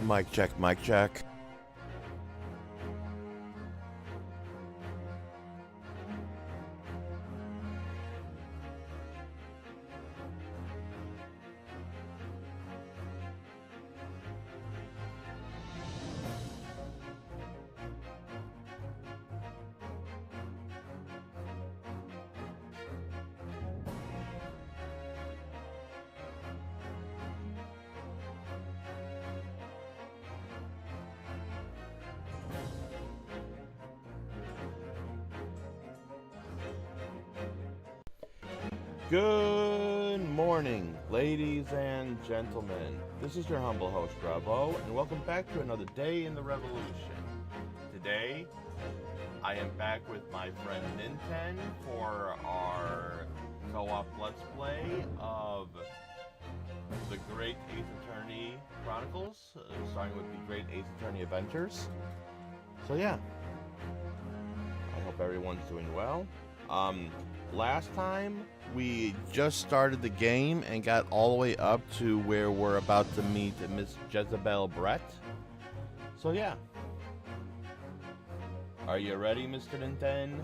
Mic check, mic check. Good morning, ladies and gentlemen. This is your humble host, Bravo, and welcome back to another day in the revolution. Today, I am back with my friend Ninten for our co-op Let's Play of the Great Ace Attorney Chronicles, starting with the Great Ace Attorney Adventures. So yeah, I hope everyone's doing well. Last time, we just started the game and got all the way up to where we're about to meet Miss Jezebel Brett. So yeah. Are you ready, Mr. Ninten?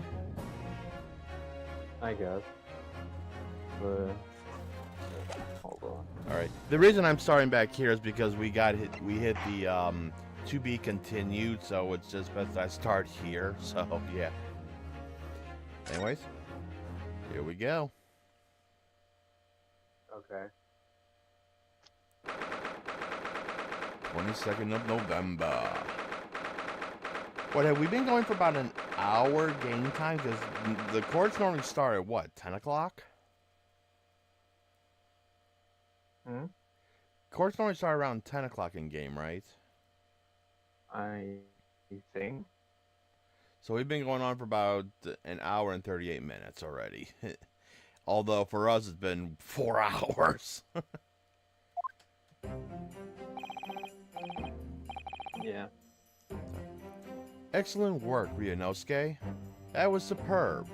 I guess. But hold on. Alright. The reason I'm starting back here is because we hit the to be continued, so it's just best I start here. So yeah. Anyways. Here we go. Okay. 22nd of November. What, have we been going for about an hour game time? Because the courts normally start at what, 10 o'clock? Courts normally start around 10 o'clock in game, right? I think. So we've been going on for about an hour and 38 minutes already. Although for us it's been 4 hours. Yeah. Excellent work, Ryunosuke. That was superb.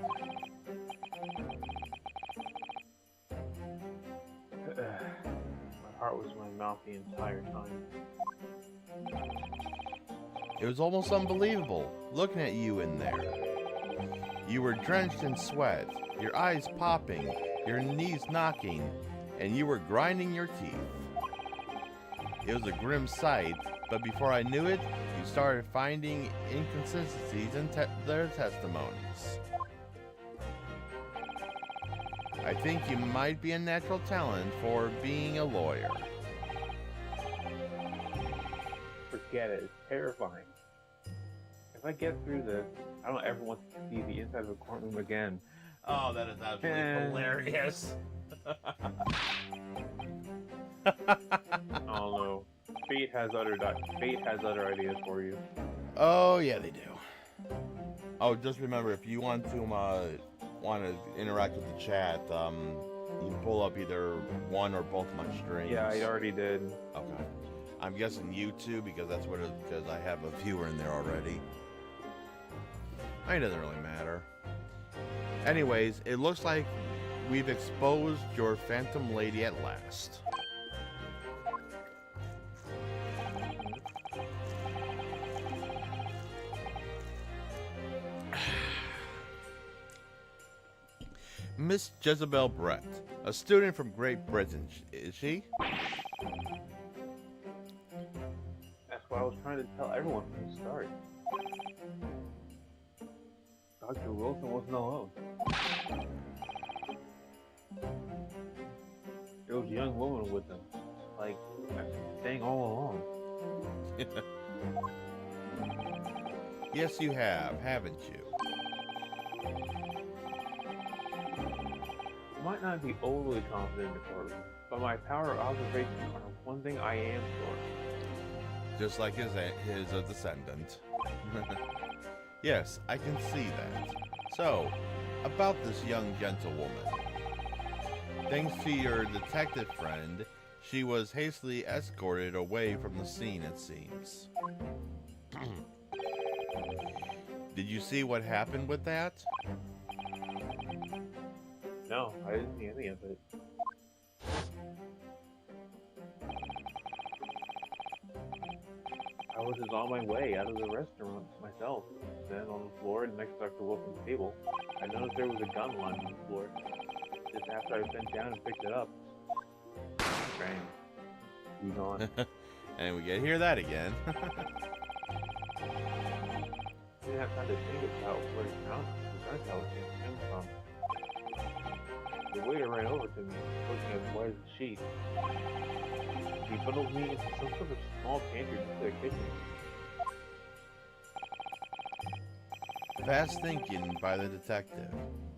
My heart was in my mouth the entire time. It was almost unbelievable, looking at you in there. You were drenched in sweat, your eyes popping, your knees knocking, and you were grinding your teeth. It was a grim sight, but before I knew it, you started finding inconsistencies in their testimonies. I think you might be a natural talent for being a lawyer. Forget it. It's terrifying. If I get through this, I don't ever want to see the inside of a courtroom again. Oh, that is absolutely hilarious. Oh no. Fate has other ideas for you. Oh yeah, they do. Oh, just remember, if you want to interact with the chat, you can pull up either one or both my streams. Yeah, I already did. Okay. I'm guessing YouTube because because I have a viewer in there already. It doesn't really matter. Anyways, it looks like we've exposed your Phantom Lady at last. Miss Jezebel Brett, a student from Great Britain, is she? That's what I was trying to tell everyone from the start. Dr. Wilson wasn't alone. There was a young woman with him. Like, I've been saying all along. Yes, you have, haven't you? I might not be overly confident in the courtroom, but my power of observation are one thing I am sure. Just like his descendant. Yes, I can see that. So, about this young gentlewoman. Thanks to your detective friend, she was hastily escorted away from the scene, it seems. Did you see what happened with that? No, I didn't see any of it. was just on my way out of the restaurant myself. Then on the floor next to Dr. Wilson's table, I noticed there was a gun lying on the floor. Just after I bent down and picked it up. Bang. He's on. And we get to hear that again. Didn't have time to think about where it found the gun came from. The waiter ran over to me, looking as white as a sheet. He bundled me into some sort of small pantry next to the kitchen. Fast thinking by the detective.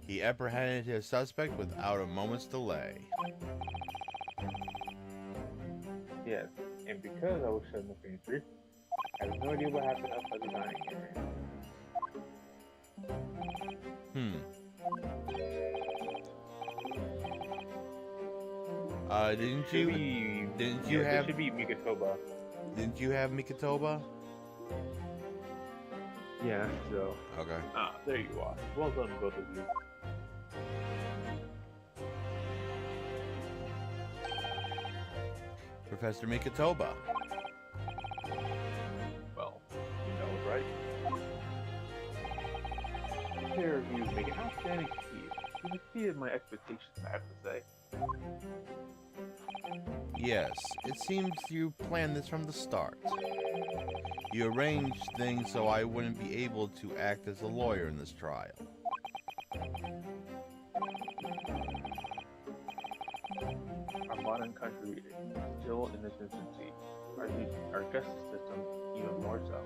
He apprehended his suspect without a moment's delay. Yes, and because I was shut in the pantry, I have no idea what happened outside the dining area. Didn't you It have should be Mikatoba. Didn't you have Mikatoba? Yeah, so. Okay. Ah, there you are. Well done, both of you. Professor Mikatoba. Well, you know it, right? The pair of you make an outstanding team. You've exceeded my expectations, I have to say. Yes, it seems you planned this from the start. You arranged things so I wouldn't be able to act as a lawyer in this trial. Our modern country is still in its infancy. Our justice system even more so.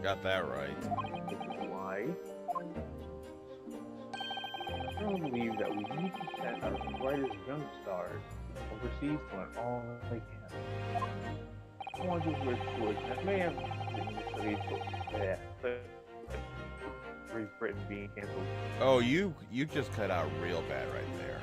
Got that right. This is why I firmly believe that we need to send our brightest young stars overseas to learn all they can. I want to work towards that may have been Great Britain being cancelled. Oh, you just cut out real bad right there.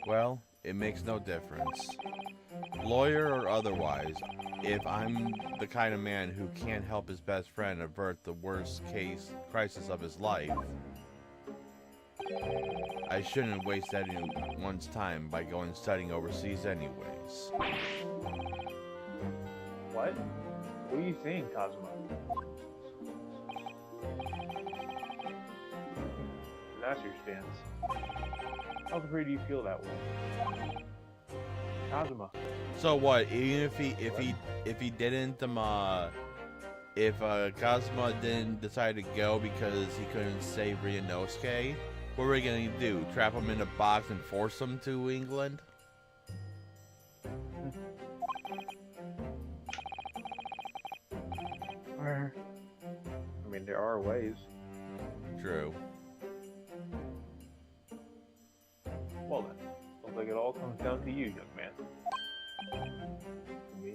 Well, it makes no difference. Lawyer or otherwise, if I'm the kind of man who can't help his best friend avert the worst case crisis of his life, I shouldn't waste anyone's time by going studying overseas anyways. What? What are you saying, Cosmo? That's your stance. How afraid do you feel that way? Kazuma. So what? Even if he didn't if Kazuma didn't decide to go because he couldn't save Ryunosuke, what were we gonna do? Trap him in a box and force him to England? I mean, there are ways. True. Well then, looks like it all comes down to you, young man. Me?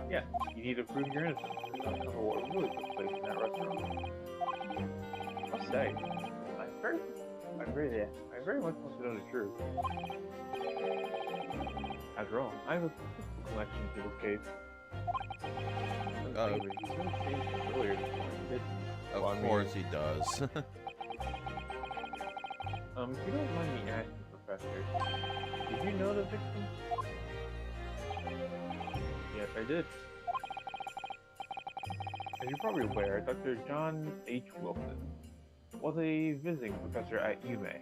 Yeah, you need to prove your innocence to uncover what really took place in that restaurant. I'll say, I very much want to know the truth. After all, I have a personal connection to this case. He said the same thing earlier this morning, didn't he? Of course he does. If you don't mind me asking, Professor, did you know the victim? Yes, I did. As you're probably aware, Dr. John H. Wilson was a visiting professor at UMA.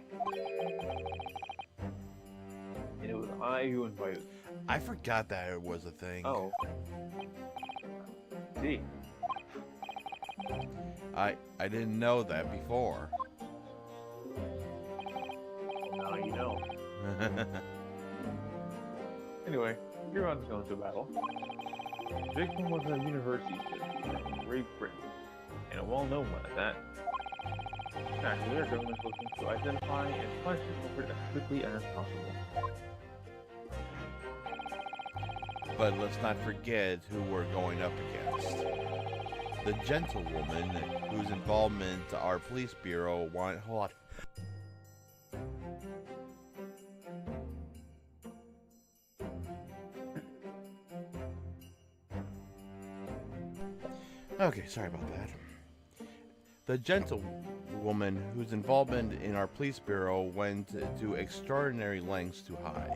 And it was I who invited him. I forgot that it was a thing. Oh. See. I didn't know that before. Now you know. Anyway, you're on to go into battle. The victim was a university student from Great Britain, and a well-known one at that. Naturally, our government is looking to identify and punish the culprit as quickly as possible. But let's not forget who we're going up against. The gentlewoman whose involvement our police bureau want. Hold on. Okay, sorry about that. The woman whose involvement in our police bureau went to extraordinary lengths to hide.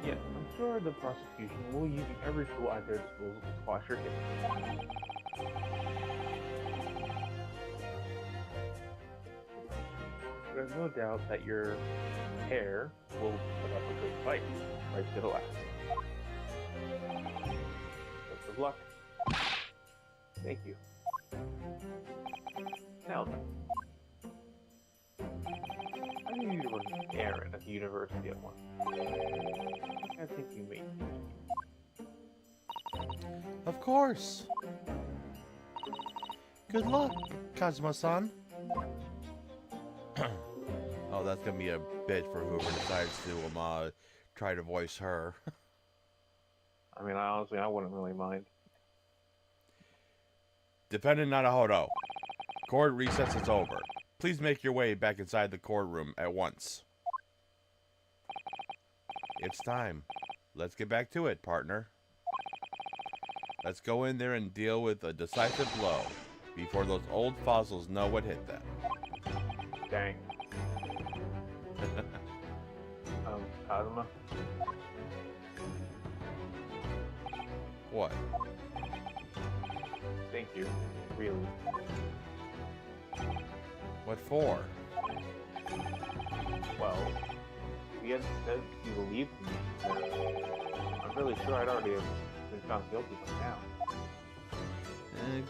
Yes, I'm sure the prosecution will use every tool at their disposal to squash your case. There's no doubt that your hair will put up a good fight, right to the last. Best of luck. Thank you. Now then, I need you to run an errand at the university at once. I think you may. Of course. Good luck, Kazuma-san. Oh, that's gonna be a bit for whoever decides to try to voice her. I mean, honestly, I wouldn't really mind. Defendant Naruhodo, court recess is over. Please make your way back inside the courtroom at once. It's time. Let's get back to it, partner. Let's go in there and deal with a decisive blow before those old fossils know what hit them. Dang. Kazuma? What? Thank you. Really. What for? Well, if you hadn't said you believed me, I'm really sure I'd already have been found guilty by now.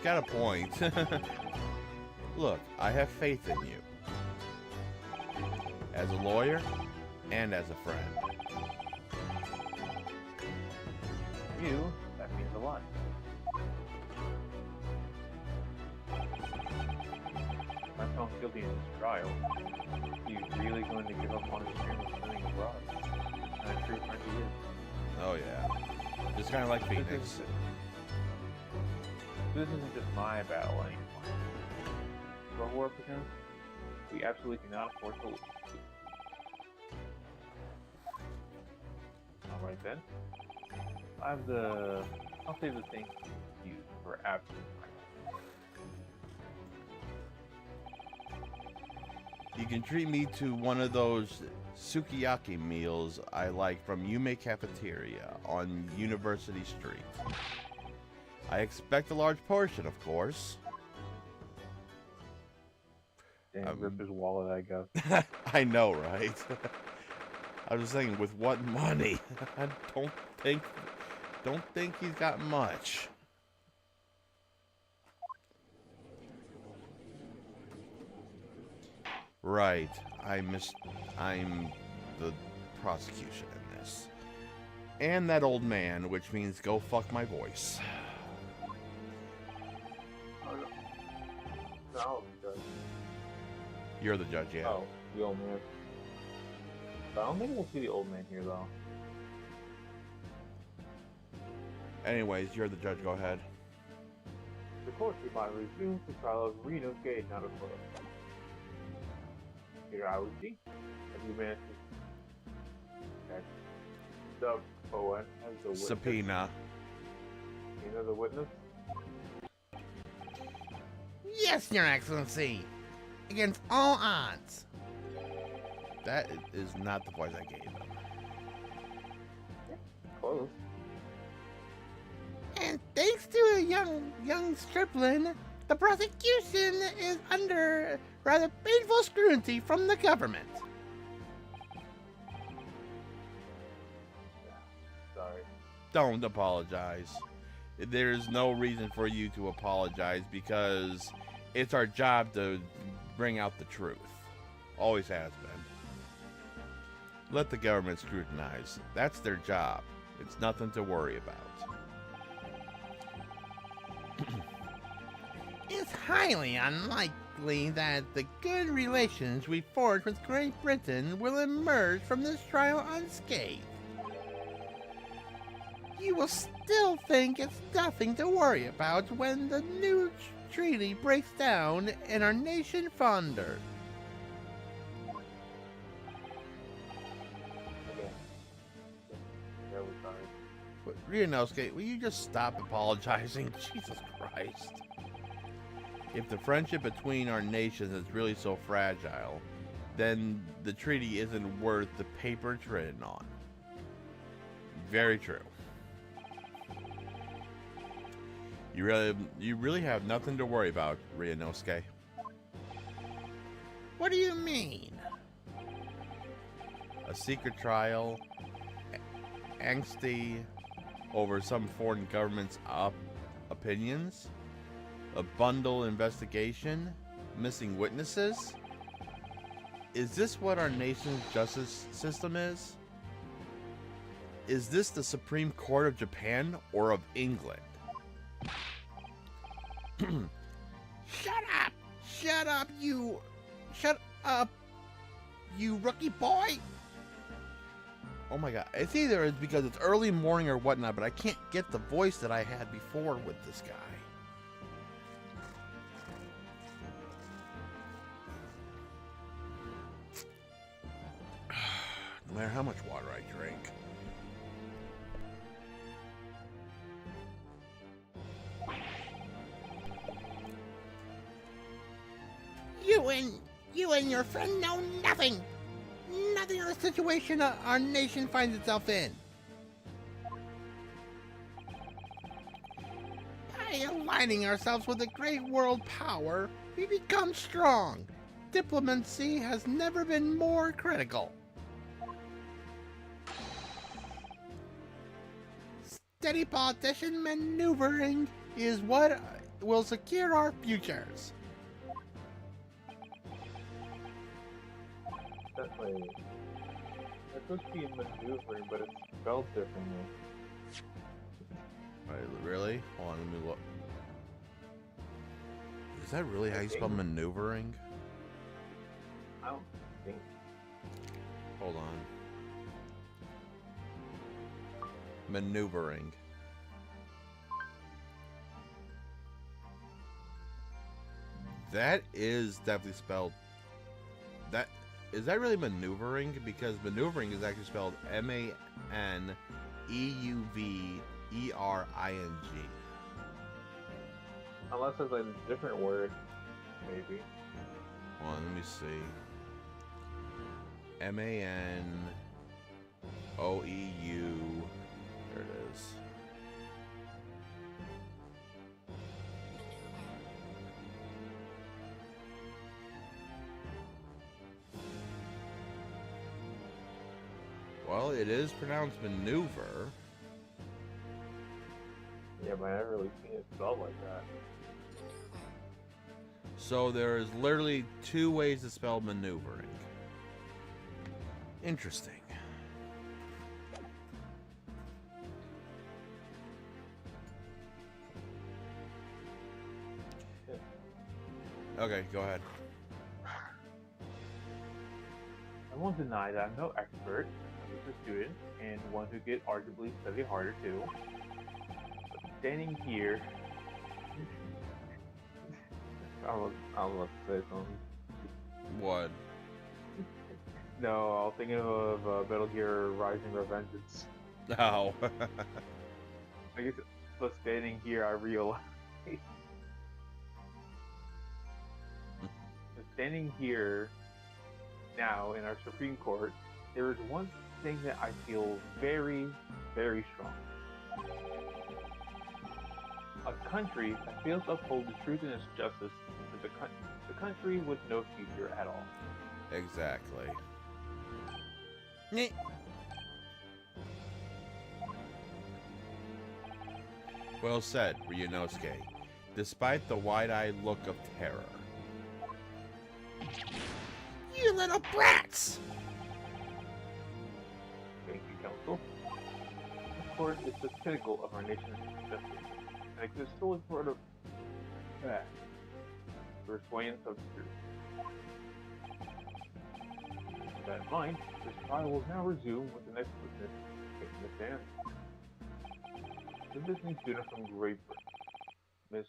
Got a point. Look, I have faith in you. As a lawyer, and as a friend. You, that means a lot. If I'm found guilty in this trial, are you really going to give up on his dream of living abroad? And a true friend he is. Oh yeah. Just kind of like Phoenix. This isn't just my battle anymore. For war begins, we absolutely cannot afford to lose. Alright then. I'll save the thing you for after. You can treat me to one of those sukiyaki meals I like from Yume Cafeteria on University Street. I expect a large portion, of course. Damn, rip his wallet, I guess. I know, right? I was thinking, with what money? I don't think he's got much. Right. I'm the prosecution in this. And that old man, which means go fuck my voice. No, the judge. You're the judge, yeah. Oh, the old man. I don't think we'll see the old man here, though. Anyways, you're the judge, go ahead. The court hereby resumes the trial of Rinosuke Naruhodo. Peter Aoshi, have you managed to sub Owen as the witness? Subpoena. Subpoena the witness? Yes, Your Excellency. Against all odds. That is not the voice I gave him. Close. And thanks to a young stripling, the prosecution is under rather painful scrutiny from the government. Sorry. Don't apologize. There's no reason for you to apologize because it's our job to bring out the truth. Always has been. Let the government scrutinize. That's their job. It's nothing to worry about. It's highly unlikely that the good relations we forged with Great Britain will emerge from this trial unscathed. You will still think it's nothing to worry about when the new treaty breaks down and our nation founders. Ryunosuke, will you just stop apologizing? Jesus Christ. If the friendship between our nations is really so fragile, then the treaty isn't worth the paper it's written on. Very true. You really have nothing to worry about, Ryunosuke. What do you mean? A secret trial, angsty over some foreign government's opinions, a bundle investigation, missing witnesses. Is this what our nation's justice system is? Is this the Supreme Court of Japan or of England? Shut up! Shut up, you... Shut up, you rookie boy! Oh my god, it's either it's because it's early morning or whatnot, but I can't get the voice that I had before with this guy. No matter how much water I drink. You and your friend know nothing! Nothing of the situation our nation finds itself in. By aligning ourselves with a great world power, we become strong. Diplomacy has never been more critical. Steady politician maneuvering is what will secure our futures. Definitely. It's supposed to be maneuvering, but it's spelled differently. Really? Hold on, let me look. Is that really how you spell maneuvering? I don't think. Hold on. Maneuvering. That is definitely spelled. That is that really maneuvering? Because maneuvering is actually spelled MANEUVERING. Unless it's like a different word, maybe. Hold on, let me see. MANOEU. There it is. Well, it is pronounced maneuver. Yeah, but I never really seen it spelled like that. So there's literally two ways to spell maneuvering. Interesting. Okay, go ahead. I won't deny that I'm no expert. I'm just a student, and one who could arguably study harder too. But standing here, I was about to say something. What? No, I was thinking of Metal Gear Rising Revengeance. Oh. I guess, but standing here, I realized. Standing here now in our Supreme Court, there is one thing that I feel very, very strong. A country that fails to uphold the truth and its justice is a country with no future at all. Exactly. Nyeh. Well said, Ryunosuke. Despite the wide-eyed look of terror. You little brats! Thank you, Council. Of course, it's the pinnacle of our nation's justice, and exists solely for the pursuance of truth. With that in mind, this trial will now resume with the next witness taking the stand. The visiting student from Great Britain, Miss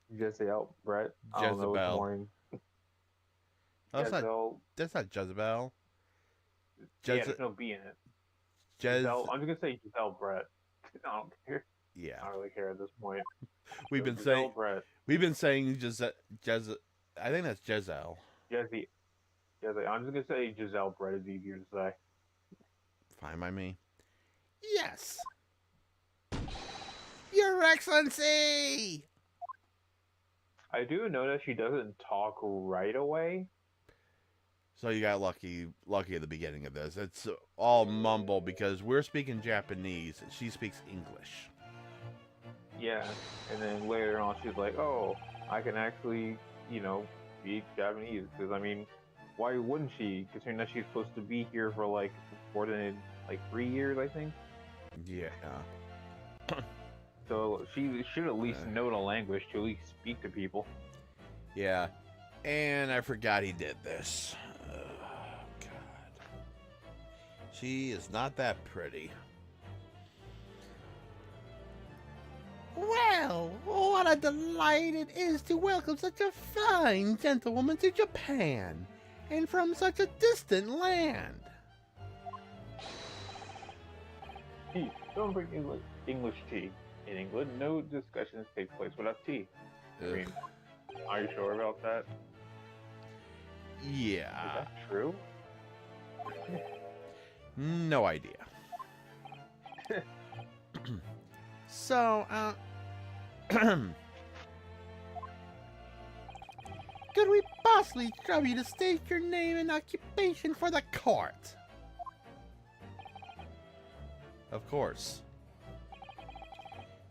Jezebel Brett. I don't know which Jezebel. morning. Oh, Jezebel. that's not Jezebel. Yeah, there's no B in it. Giselle, I'm just gonna say Giselle Brett. I don't care. Yeah, I don't really care at this point. we've been Giselle saying Brett. I think that's Giselle. Jesse. I'm just gonna say Giselle Brett is easier to say. Fine by me. Yes. Your Excellency! I do notice she doesn't talk right away. So you got lucky at the beginning of this. It's all mumble because we're speaking Japanese. She speaks English. Yeah, and then later on she's like, "Oh, I can actually, speak Japanese." Because I mean, why wouldn't she? Considering that she's supposed to be here for like more than 3 years, I think. Yeah. So she should at least know the language to at least speak to people. Yeah. And I forgot he did this. Oh, God. She is not that pretty. Well, what a delight it is to welcome such a fine gentlewoman to Japan, and from such a distant land. Tea. Don't bring English tea. In England, no discussions take place without tea. I mean, are you sure about that? Yeah. Is that true? No idea. So, could we possibly trouble you to state your name and occupation for the court? Of course.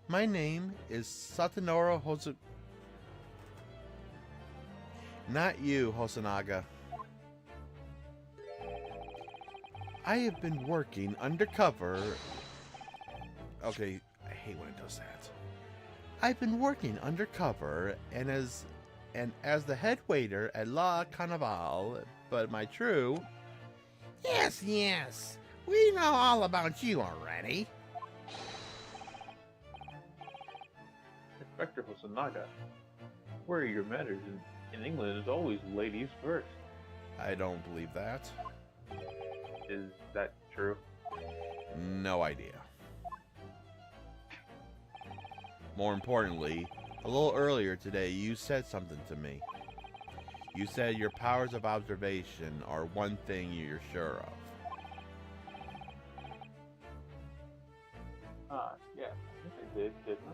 My name is Satonoro Hosu... Not you, Hosonaga. I have been working undercover... Okay, I hate when it does that. I've been working undercover and as the head waiter at La Carnival, but my true... Yes, we know all about you already. Inspector Hosonaga, where are your manners? In England, is always ladies first. I don't believe that. Is that true? No idea. More importantly, a little earlier today, you said something to me. You said your powers of observation are one thing you're sure of. Yeah, I think I did, didn't I?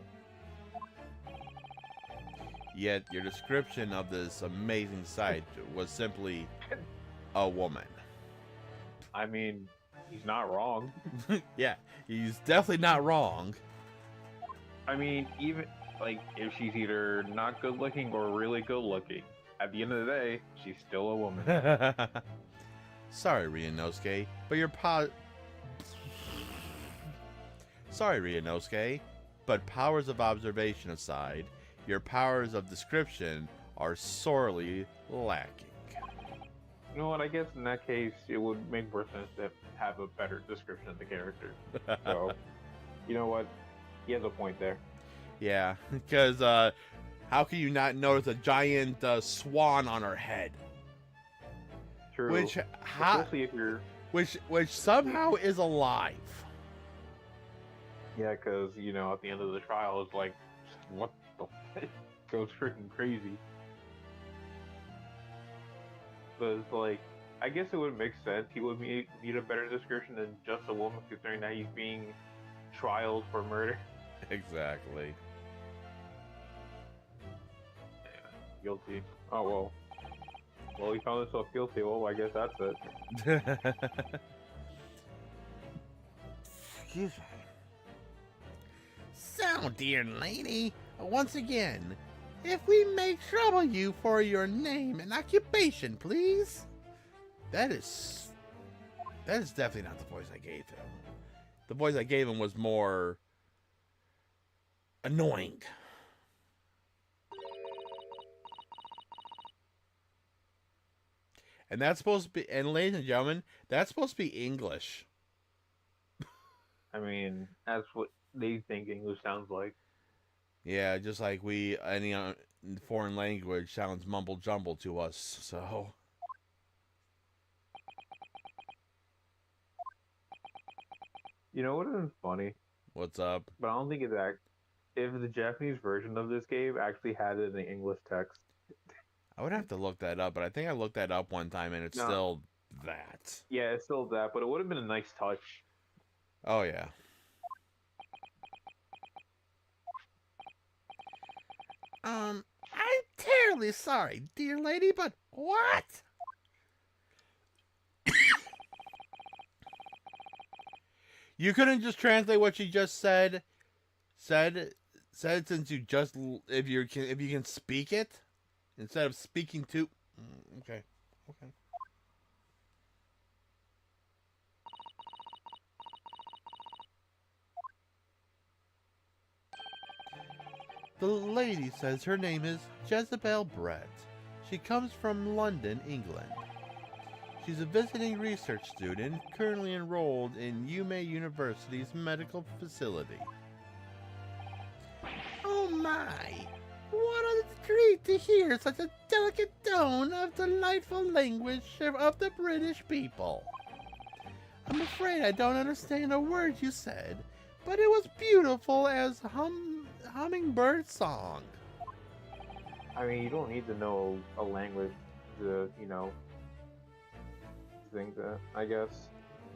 Yet your description of this amazing sight was simply a woman. I mean, he's not wrong. Yeah, he's definitely not wrong. I mean, even, if she's either not good looking or really good looking, at the end of the day, she's still a woman. Sorry, Ryunosuke, but Sorry, Ryunosuke, but powers of observation aside, your powers of description are sorely lacking. You know what, I guess in that case, it would make more sense to have a better description of the character. So, you know what? He has a point there. Yeah, because how can you not notice a giant swan on her head? True. Especially if you're... Which somehow is alive. Yeah, because, at the end of the trial, it's like, what the fuck? Goes freaking crazy. But it's I guess it would make sense. He would need a better description than just a woman, considering that he's being trialed for murder. Exactly. Yeah, guilty. Oh, well. Well, he found himself guilty. Well, I guess that's it. Excuse me. So, dear lady, once again, if we may trouble you for your name and occupation, please. That is definitely not the voice I gave him. The voice I gave him was more annoying. And that's supposed to be, and ladies and gentlemen, that's supposed to be English. I mean, that's what they think English sounds like. Yeah, just like any foreign language sounds mumble jumble to us, so. You know what would have been funny? What's up? But I don't think it's act. If the Japanese version of this game actually had it in the English text. I would have to look that up, but I think I looked that up one time and it's No, still that. yeah, it's still that, but it would have been a nice touch. Oh, yeah. I'm terribly sorry, dear lady, but what? You couldn't just translate what she just said? Said since you just if you can speak it instead of speaking to. Okay. The lady says her name is Jezebel Brett. She comes from London, England. She's a visiting research student currently enrolled in Yume University's medical facility. Oh my! What a treat to hear such a delicate tone of delightful language of the British people. I'm afraid I don't understand a word you said, but it was beautiful as hummingbird song. I mean, you don't need to know a language to, think that, I guess.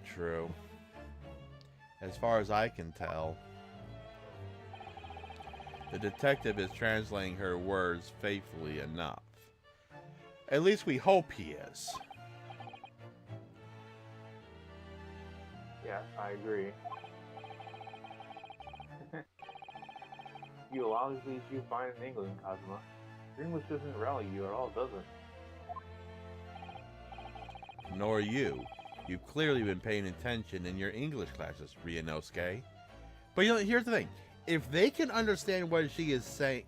True. As far as I can tell. The detective is translating her words faithfully enough. At least we hope he is. Yeah, I agree. You obviously do fine in England, Cosmo. Your English doesn't rally you at all, does it? Nor you. You've clearly been paying attention in your English classes, Ryunosuke. But here's the thing. If they can understand what she is saying,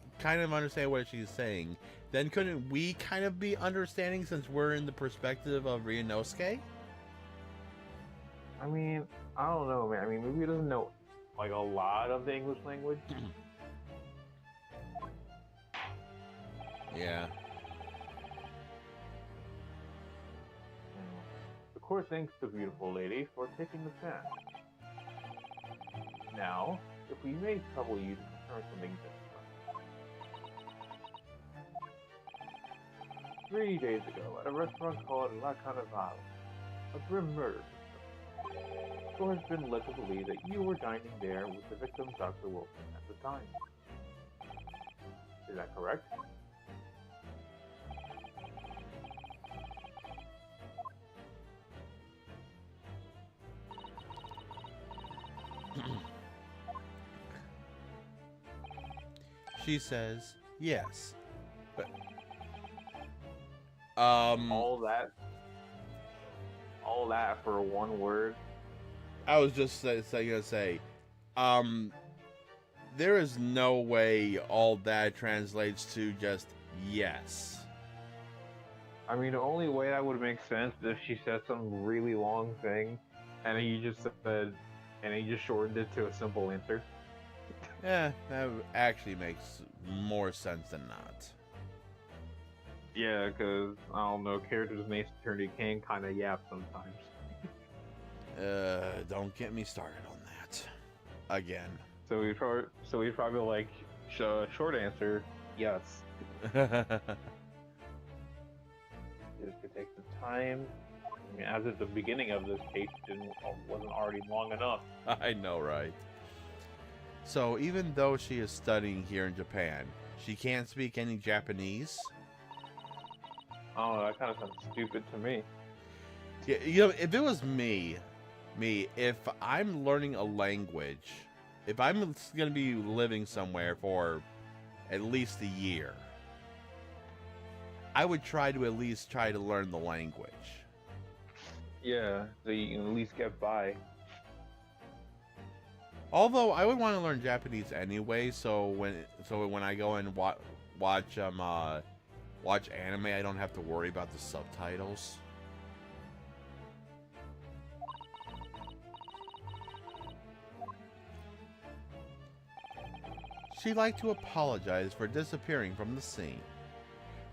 then couldn't we kind of be understanding since we're in the perspective of Ryunosuke? I mean, I don't know, man. I mean, maybe he doesn't know, like, a lot of the English language. Yeah. The court thanks the beautiful lady for taking the stand. Now, if we may trouble you to confirm something different. 3 days ago, at a restaurant called La Carnival, a grim murder took place. So has been led to believe that you were dining there with the victim, Dr. Wilson, at the time. Is that correct? She says yes, but All that for one word. I was just gonna say, there is no way all that translates to just yes. I mean, the only way that would make sense is if she said some really long thing, and he just shortened it to a simple answer. Yeah, that actually makes more sense than not. Yeah, because, I don't know, characters in Ace Attorney can kind of yap sometimes. Don't get me started on that. Again. So we probably like, short answer, yes. Just to take the time. I mean, as at the beginning of this case, wasn't already long enough. I know, right? So even though she is studying here in Japan, she can't speak any Japanese? Oh, that kind of sounds stupid to me. Yeah, if it was me, if I'm learning a language, if I'm going to be living somewhere for at least a year, I would try to at least try to learn the language. Yeah, so you can at least get by. Although I would want to learn Japanese anyway, so when I go and watch anime, I don't have to worry about the subtitles. She'd like to apologize for disappearing from the scene.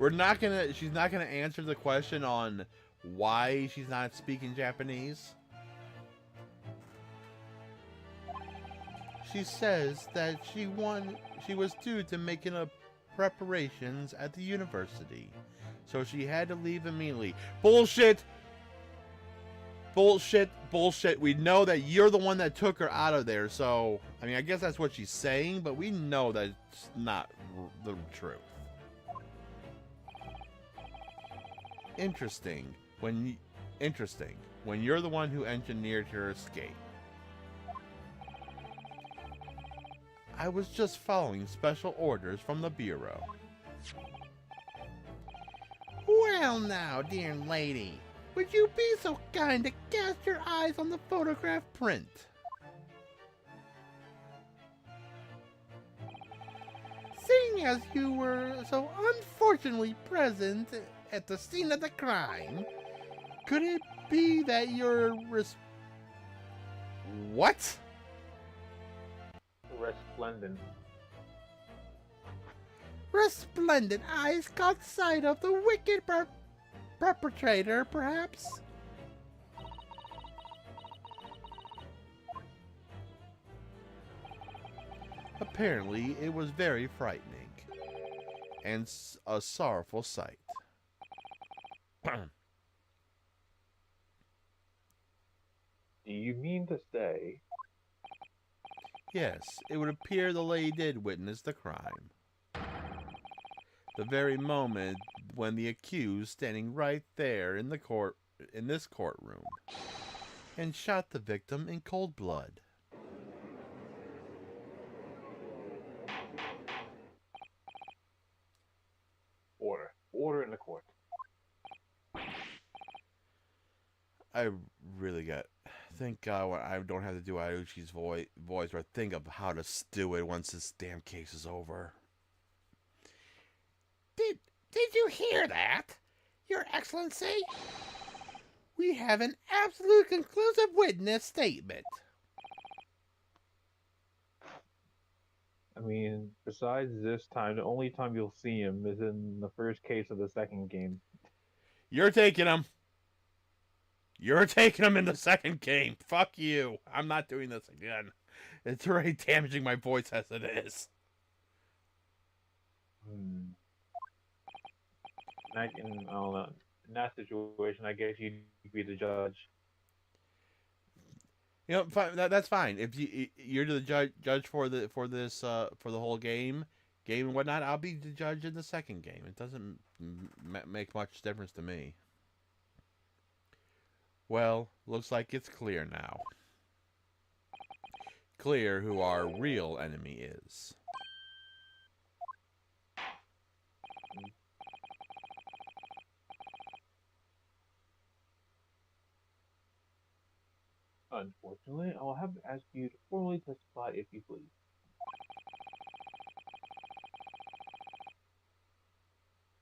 She's not gonna answer the question on why she's not speaking Japanese. she says that she was due to making a preparations at the university, so she had to leave immediately. Bullshit! Bullshit, bullshit. We know that you're the one that took her out of there, so I mean, I guess that's what she's saying, but we know that it's not the truth. Interesting when you're the one who engineered her escape. I was just following special orders from the Bureau. Well now, dear lady, would you be so kind to cast your eyes on the photograph print? Seeing as you were so unfortunately present at the scene of the crime, could it be that your what? Resplendent. Resplendent eyes caught sight of the wicked perpetrator, perhaps? Apparently, it was very frightening and a sorrowful sight. Do you mean to say? Yes, it would appear the lady did witness the crime. The very moment when the accused standing right there in this courtroom and shot the victim in cold blood. Order in the court. I really got... Thank God I don't have to do Ayuchi's voice or think of how to do it once this damn case is over. Did you hear that, Your Excellency? We have an absolute conclusive witness statement. I mean, besides this time, the only time you'll see him is in the first case of the second game. You're taking him. You're taking him in the second game. Fuck you. I'm not doing this again. It's already damaging my voice as it is. I don't know. In that situation, I guess you'd be the judge. You know, that's fine. If you're the judge for the whole game and whatnot, I'll be the judge in the second game. It doesn't make much difference to me. Well, looks like it's clear now. Clear who our real enemy is. Unfortunately, I'll have to ask you to formally testify if you please.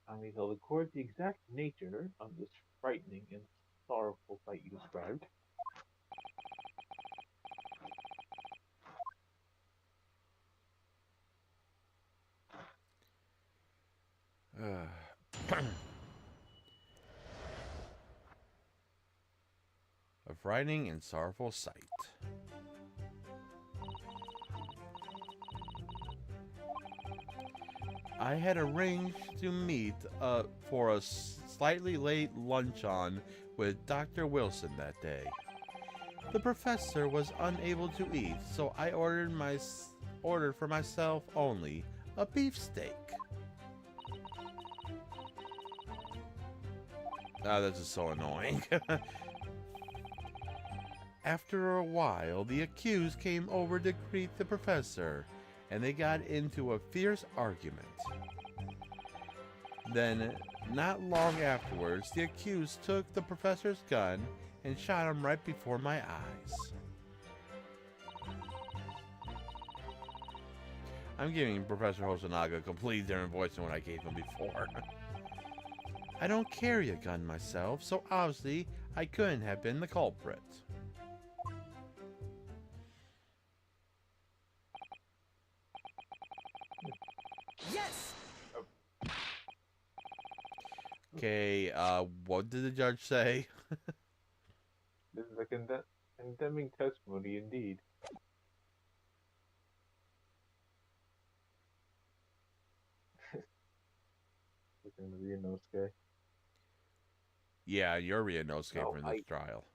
I may tell the court the exact nature of this frightening and sorrowful sight you described. A frightening and sorrowful sight. I had arranged to meet for a slightly late luncheon with Dr. Wilson that day. The professor was unable to eat, so I ordered for myself only a beefsteak. Ah, this is so annoying. After a while, the accused came over to greet the professor, and they got into a fierce argument. Then, not long afterwards, the accused took the professor's gun and shot him right before my eyes. I'm giving Professor Hosonaga a completely different voice than what I gave him before. I don't carry a gun myself, so obviously I couldn't have been the culprit. Yes! Okay, what did the judge say? This is a condemning testimony indeed. in the Ryunosuke. Yeah, you're Ryunosuke No, for this trial.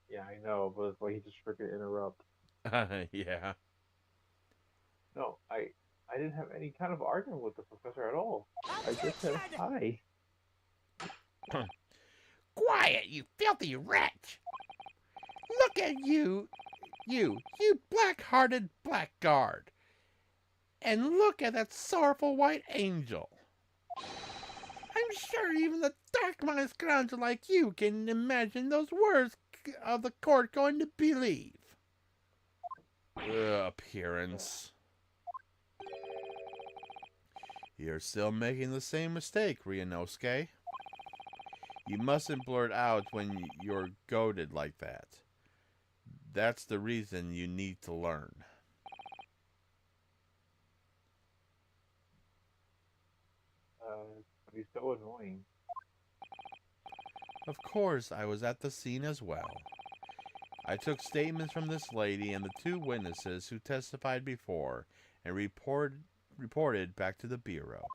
Yeah, I know, but it's like he just freaking interrupt. Yeah. No, I didn't have any kind of argument with the professor at all. I just said Attention! hi. Quiet, you filthy wretch! Look at you, you black-hearted blackguard! And look at that sorrowful white angel! I'm sure even the dark-minded scoundrel like you can imagine those words of the court going to believe. Appearance. You're still making the same mistake, Ryunosuke. You mustn't blurt out when you're goaded like that. That's the reason you need to learn. He's so annoying. Of course, I was at the scene as well. I took statements from this lady and the 2 witnesses who testified before and reported back to the Bureau.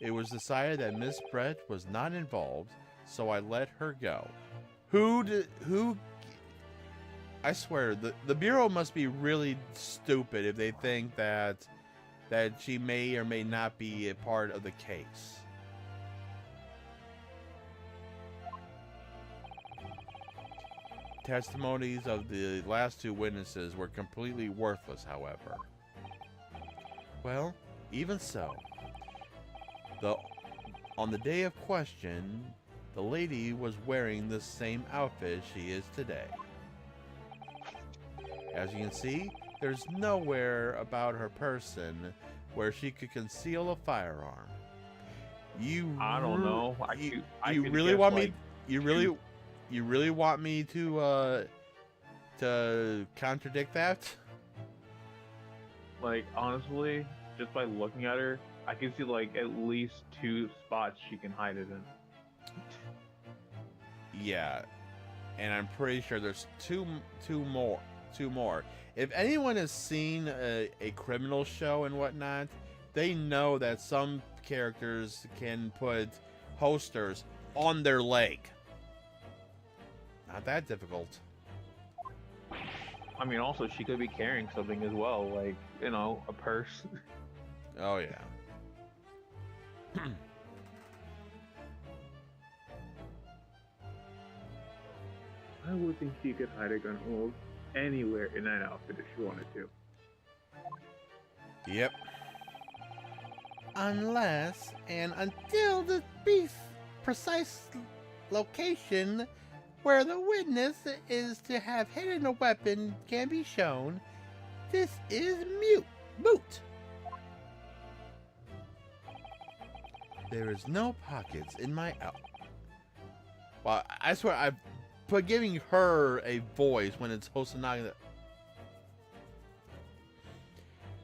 It was decided that Miss Brett was not involved, so I let her go. Who? I swear, the Bureau must be really stupid if they think that she may or may not be a part of the case. Testimonies of the last 2 witnesses were completely worthless, however. Well, even so, on the day of question, the lady was wearing the same outfit she is today. As you can see, there's nowhere about her person where she could conceal a firearm. I don't know. You really want me to contradict that? Like, honestly, just by looking at her, I can see like at least 2 spots she can hide it in. Yeah, and I'm pretty sure there's two more. If anyone has seen a criminal show and whatnot, they know that some characters can put holsters on their leg. Not that difficult. I mean, also she could be carrying something as well, like, you know, a purse. Oh yeah. I would think she could hide a gun almost anywhere in that outfit if she wanted to. Yep. Unless and until the precise location where the witness is to have hidden a weapon can be shown, this is moot. There is no pockets in my Well, I swear I've put giving her a voice when it's Hosanagi.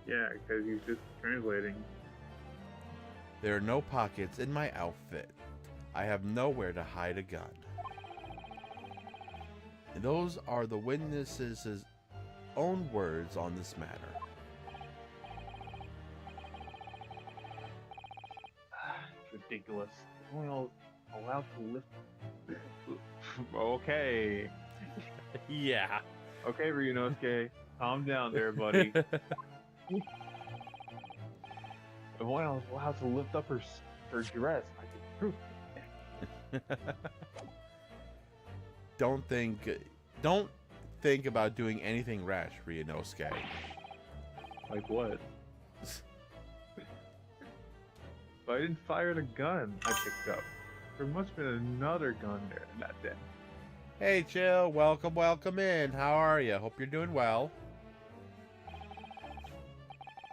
Yeah, because he's just translating. There are no pockets in my outfit. I have nowhere to hide a gun. And those are the witnesses' own words on this matter. It's ridiculous. We're only allowed to lift. Okay. Yeah. Okay, Ryunosuke. Calm down there, buddy. If one else was allowed to lift up her dress, I could prove it. Don't think about doing anything rash, Ryunosuke. Like what? But I didn't fire the gun I picked up. There must have been another gun there that day. Hey, Chill. Welcome in. How are you? Hope you're doing well.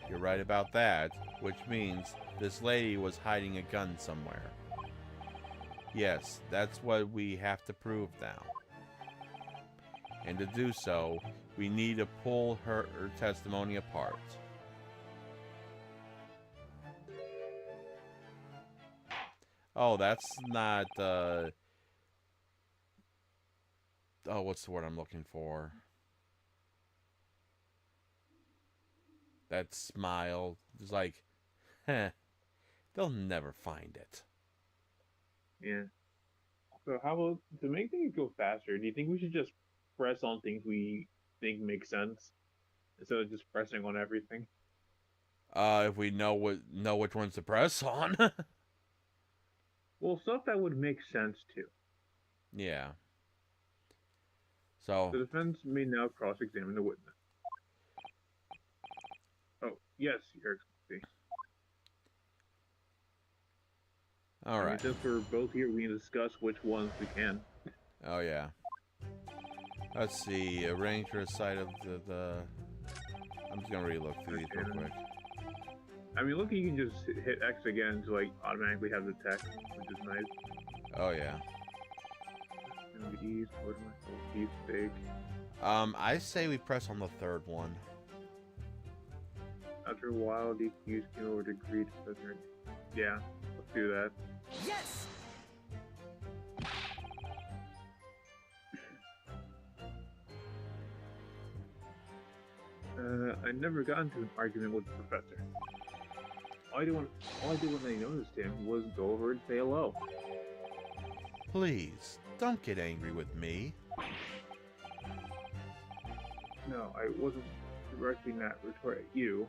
You're right about that, which means this lady was hiding a gun somewhere. Yes, that's what we have to prove now. And to do so, we need to pull her testimony apart. Oh, that's not, oh, what's the word I'm looking for? That smile is like, heh, they'll never find it. Yeah. So how about to make things go faster? Do you think we should just press on things we think make sense instead of just pressing on everything? If we know which ones to press on. Well, stuff that would make sense too. Yeah. So, The defense may now cross-examine the witness. Oh, yes, Your Excellency. all I mean, right. since we're both here, we can discuss which ones we can. Oh yeah. Let's see. Arrange for a side of the. I'm just gonna relook through these real quick. I mean, look, you can just hit X again to like automatically have the text, which is nice. Oh yeah. DVDs, beefsteak. I say we press on the third one. After a while, DQs came over to agree to prisoner. Yeah, let's do that. Yes! I never got into an argument with the professor. All I did when I noticed him was go over and say hello. Please don't get angry with me. No, I wasn't directing that retort at you.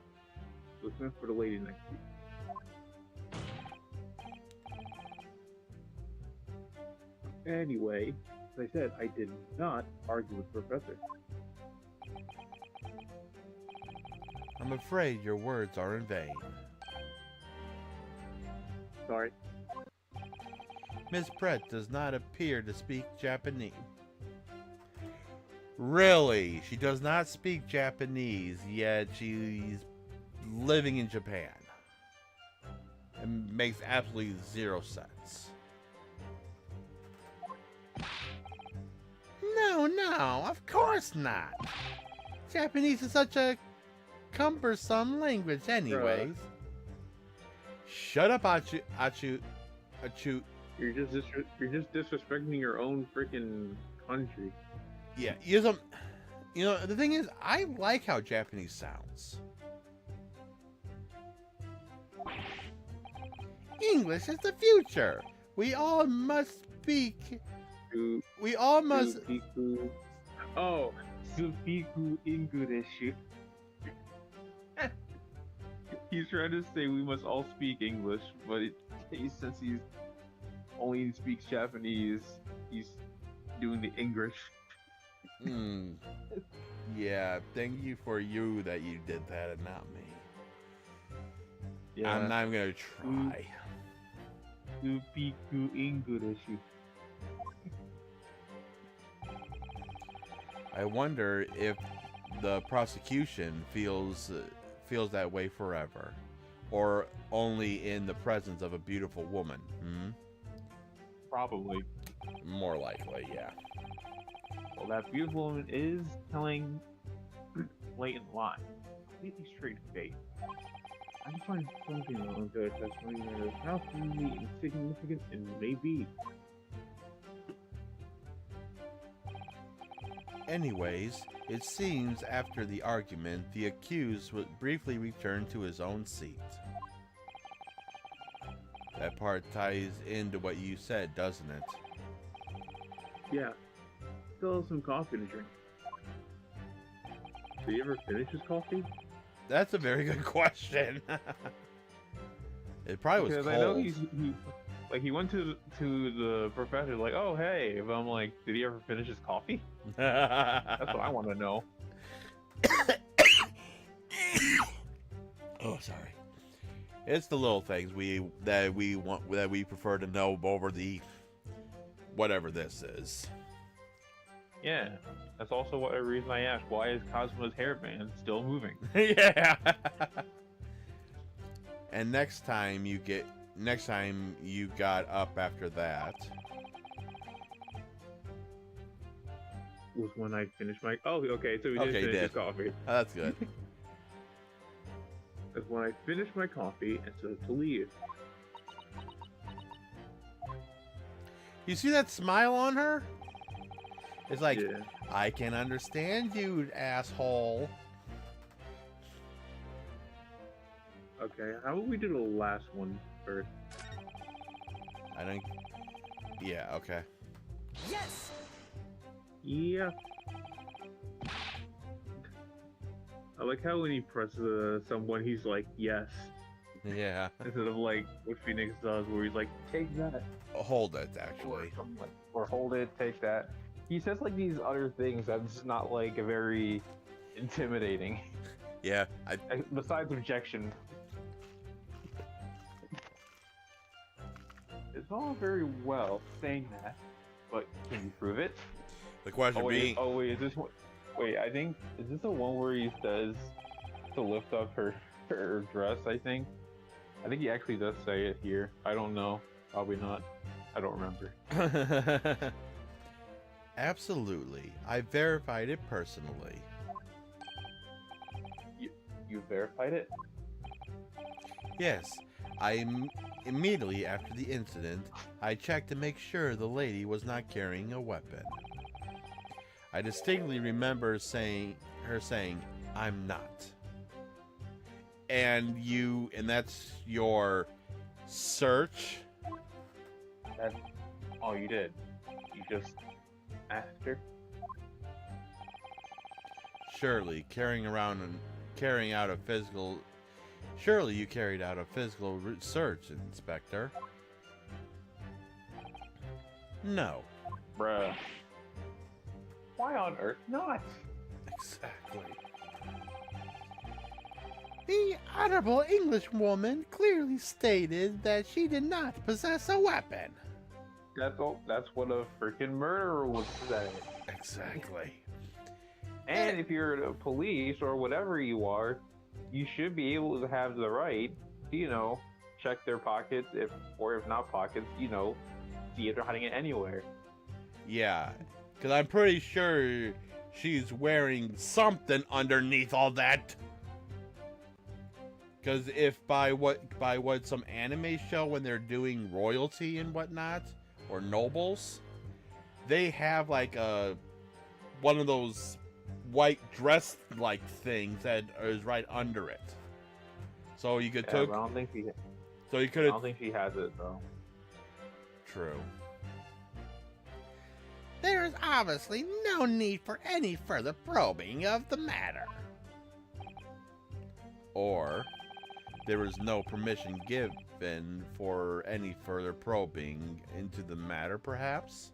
It was meant for the lady next to you. Anyway, as I said, I did not argue with the professor. I'm afraid your words are in vain. Sorry. Miss Brett does not appear to speak Japanese. Really? She does not speak Japanese, yet she's living in Japan. It makes absolutely zero sense. No, of course not. Japanese is such a cumbersome language anyways. Shut up, Achu. You're just disrespecting your own freaking country. Yeah, you know, the thing is, I like how Japanese sounds. English is the future. We all must speak. We all must. Oh, Supiku English. He's trying to say we must all speak English, but since he only speaks Japanese, he's doing the English. Yeah, thank you for you that you did that and not me. Yeah. I'm not even gonna try. Supiku English. I wonder if the prosecution feels that way forever, or only in the presence of a beautiful woman. Probably. More likely, yeah. Well, that beautiful woman is telling blatant lies. Completely straight face. I just find something wrong with her testimony that is how completely insignificant it may be. Anyways, it seems after the argument, the accused would briefly return to his own seat. That part ties into what you said, doesn't it? Yeah. Still have some coffee to drink. Did he ever finish his coffee? That's a very good question. It probably was Because cold. I know he went to the professor like, oh hey, but I'm like, did he ever finish his coffee? That's what I want to know. Oh, sorry. It's the little things that we prefer to know over the whatever this is. Yeah, that's also a reason I asked, why is Cosmo's hairband still moving? Yeah. And next time you got up after that. Was when I finished my... Oh, okay, so he did finish his coffee. Oh, that's good. That's when I finished my coffee and started to leave. You see that smile on her? It's like, Yeah. I can understand you, asshole. Okay, how about we do the last one first? I don't. Yeah. Okay. Yes! Yeah. I like how when he presses someone, he's like, yes. Yeah. Instead of like what Phoenix does, where he's like, take that. Hold it. Actually. Or hold it, take that. He says like these other things that's not like very intimidating. Yeah. Besides rejection. It's all very well saying that, but can you prove it? The question being. Is this one? Wait, I think is this the one where he says to lift up her dress? I think he actually does say it here. I don't know. Probably not. I don't remember. Absolutely. I verified it personally. You verified it? Yes. Immediately after the incident, I checked to make sure the lady was not carrying a weapon. I distinctly remember her saying, "I'm not." And that's your search? That's all you did. You just asked her? Surely you carried out a physical search, Inspector. No. Bruh. Why on earth not? Exactly. The Honorable Englishwoman clearly stated that she did not possess a weapon. That's what a freaking murderer would say. Exactly. And if you're the police or whatever you are, you should be able to have the right to, check their pockets, if not pockets, see if they're hiding it anywhere. Yeah, because I'm pretty sure she's wearing something underneath all that. Because if by what some anime show when they're doing royalty and whatnot, or nobles, they have like one of those white dress like things that is right under it. So you could I don't think she. So you could. I don't think she has it though. True. There is obviously no need for any further probing of the matter. Or there was no permission given for any further probing into the matter, perhaps?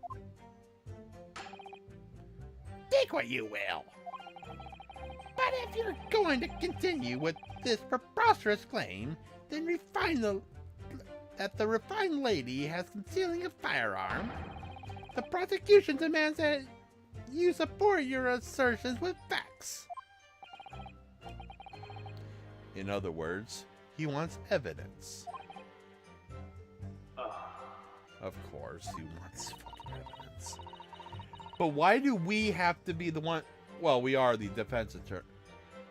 Take what you will. But if you're going to continue with this preposterous claim, then that the refined lady has concealing a firearm. The prosecution demands that you support your assertions with facts. In other words, he wants evidence. Of course, he wants fucking evidence. But why do we have to be the one? Well, we are the defense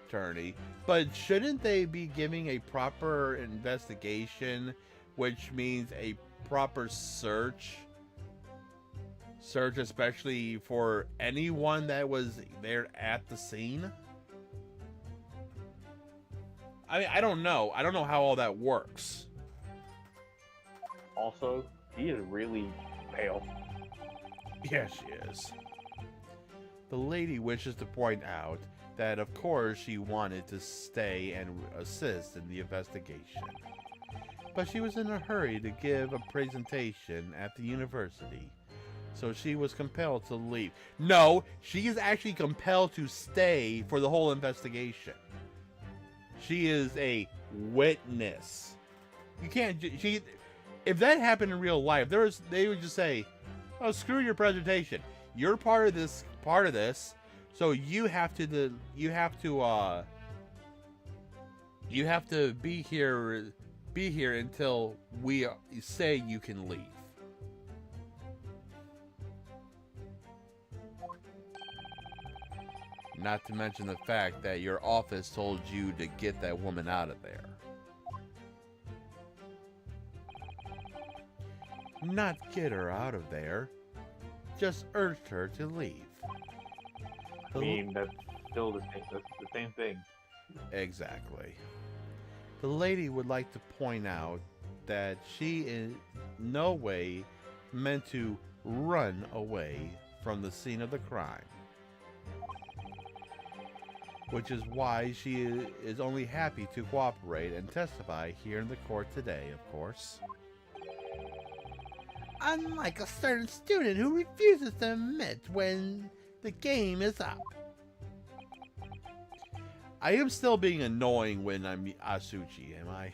attorney, but shouldn't they be giving a proper investigation, which means a proper search? Search especially for anyone that was there at the scene? I mean, I don't know. I don't know how all that works. Also, she is really pale. Yeah, she is. The lady wishes to point out that, of course, she wanted to stay and assist in the investigation. But she was in a hurry to give a presentation at the university, so she was compelled to leave. No, she is actually compelled to stay for the whole investigation. She is a witness. You can't. If that happened in real life, they would just say, "Oh, screw your presentation. You're part of this. So you have to be here until we say you can leave." Not to mention the fact that your office told you to get that woman out of there. Not get her out of there, just urged her to leave. I mean, that's still the same thing. Exactly. the lady would like to point out that she in no way meant to run away from the scene of the crime, which is why she is only happy to cooperate and testify here in the court today, of course. Unlike a certain student who refuses to admit when the game is up. I am still being annoying when I'm Asuchi, am I?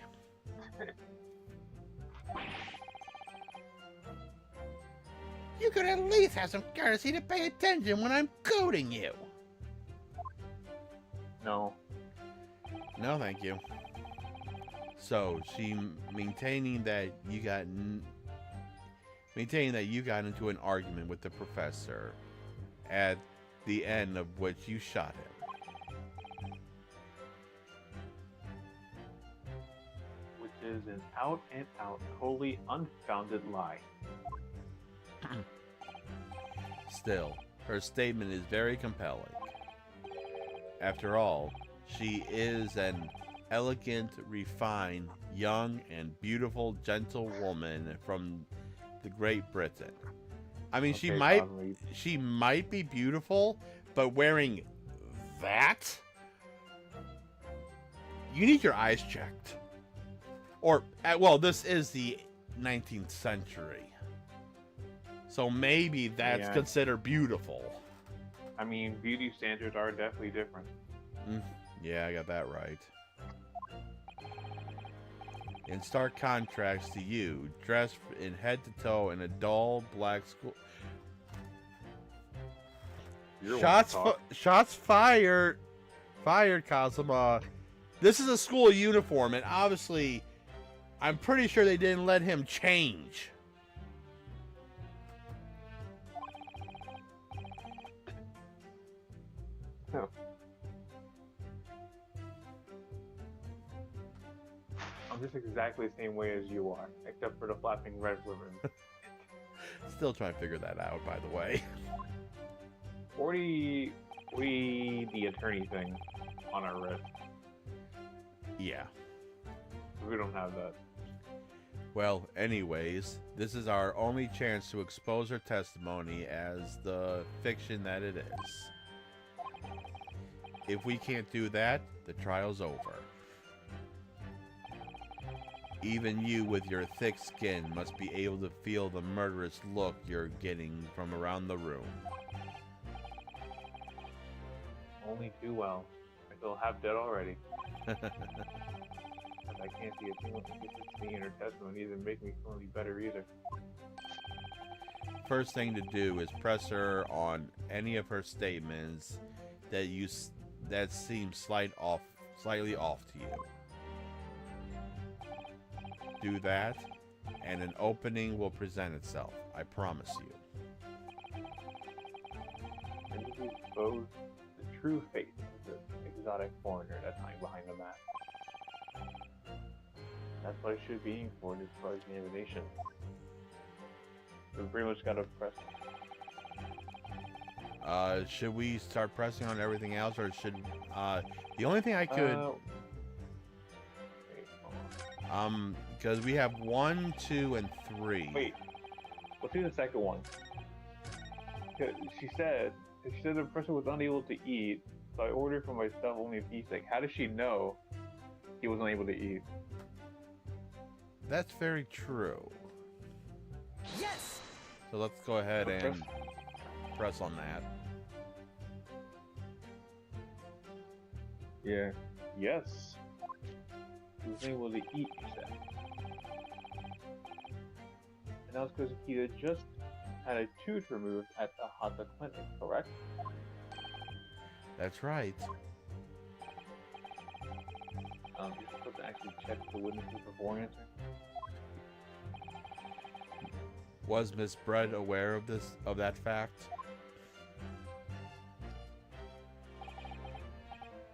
You could at least have some courtesy to pay attention when I'm coding you. No. No, thank you. So, she maintaining that you got into an argument with the professor, at the end of which you shot him. Which is an out and out, totally unfounded lie. Still, her statement is very compelling. After all, she is an elegant, refined, young, and beautiful gentlewoman from the Great Britain. I mean, Okay, she might be beautiful, but wearing that? You need your eyes checked. Or, well, this is the 19th century. So maybe that's Yeah. considered beautiful. I mean, beauty standards are definitely different. Yeah, I got that right. In stark contrast to you, dressed in head to toe in a dull black school. You're Shots fired. Fired, Kazuma. This is a school uniform, and obviously, I'm pretty sure they didn't let him change. No. I'm just exactly the same way as you are, except for the flapping red ribbon. Still trying to figure that out, by the way. Or the attorney thing on our wrist. Yeah. We don't have that. Well, anyways, this is our only chance to expose her testimony as the fiction that it is. If we can't do that, the trial's over. Even you with your thick skin must be able to feel the murderous look you're getting from around the room. Only too well. I feel half dead already. If I can't see a single inconsistency in her testimony, it doesn't make me feel any better either. First thing to do is press her on any of her statements that seem slightly off to you. Do that, and an opening will present itself. I promise you. And to expose the true face of the exotic foreigner that's hiding behind the mask. That's what I should be aiming for as far as the invitation. We pretty much gotta press. Should we start pressing on everything else, or should the only thing I could Wait, hold on. because we have 1, 2, and 3. Wait, let's see the second one. 'Cause she said the person was unable to eat, so I ordered for myself only a piece. Like, how does she know he was unable to eat? That's very true. Yes! So let's go ahead and press on that. Yeah. Yes. He was able to eat, she said. And that was because he had just had a tooth removed at the Hata Clinic, correct? That's right. You're supposed to actually check the witnesses before answering. Was Miss Bread aware of that fact?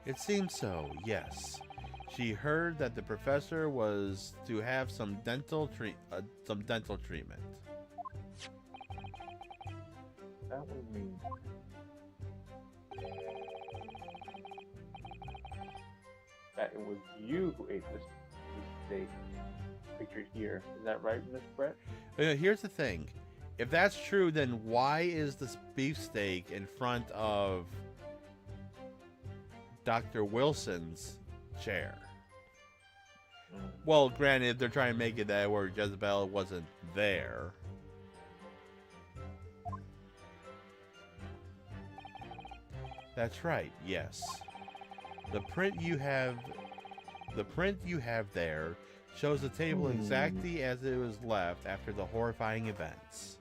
It seems so, yes. She heard that the professor was to have some dental treatment. That would mean that it was you who ate this beefsteak pictured here. Is that right, Miss Brett? Here's the thing. If that's true, then why is this beefsteak in front of Dr. Wilson's chair? Well, granted, they're trying to make it that where Jezebel wasn't there. That's right, yes. The print you have there shows the table exactly as it was left after the horrifying events.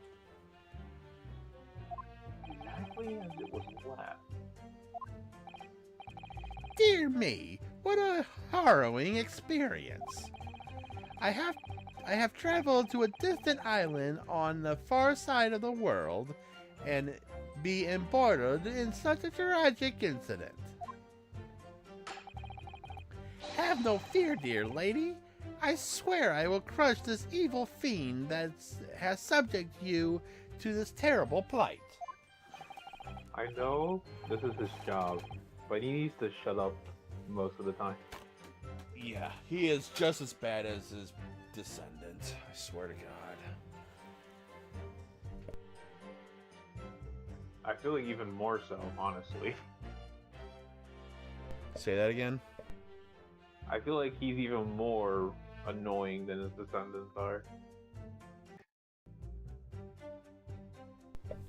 Exactly as it was left. Dear me, what a harrowing experience. I have traveled to a distant island on the far side of the world and be embroiled in such a tragic incident. Have no fear, dear lady. I swear I will crush this evil fiend that has subjected you to this terrible plight. I know this is his job, but he needs to shut up most of the time. Yeah, he is just as bad as his descendant. I swear to God. I feel like even more so, honestly. Say that again? I feel like he's even more annoying than his descendants are.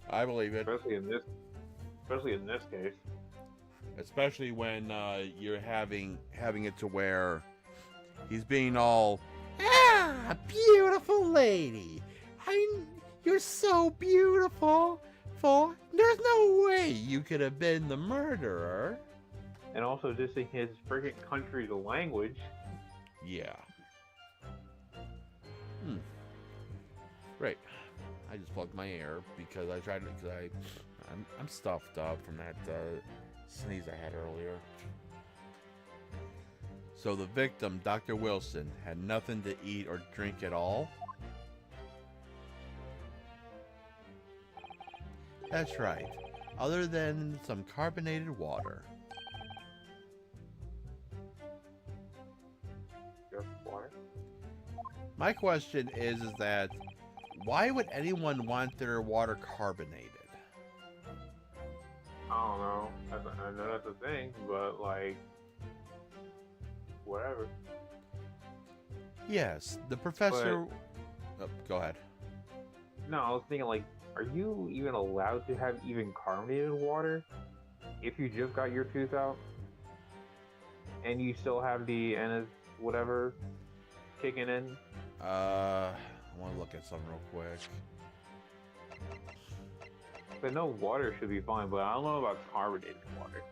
I believe it. Especially in this case. Especially when you're having it to where he's being all, Ah, beautiful lady. You're so beautiful. There's no way you could have been the murderer. And also dissing his freaking country's language. yeah. Right. I just plugged my ear because I'm stuffed up from that sneeze I had earlier. So the victim, Dr. Wilson, had nothing to eat or drink at all? That's right, other than some carbonated water. Just water. My question is that why would anyone want their water carbonated? I don't know. I know that's a thing, but like, whatever. Yes, the professor... Oh, go ahead. No, I was thinking like, are you even allowed to have even carbonated water if you just got your tooth out and you still have the whatever kicking in? I want to look at something real quick. But no, water should be fine, but I don't know about carbonated water.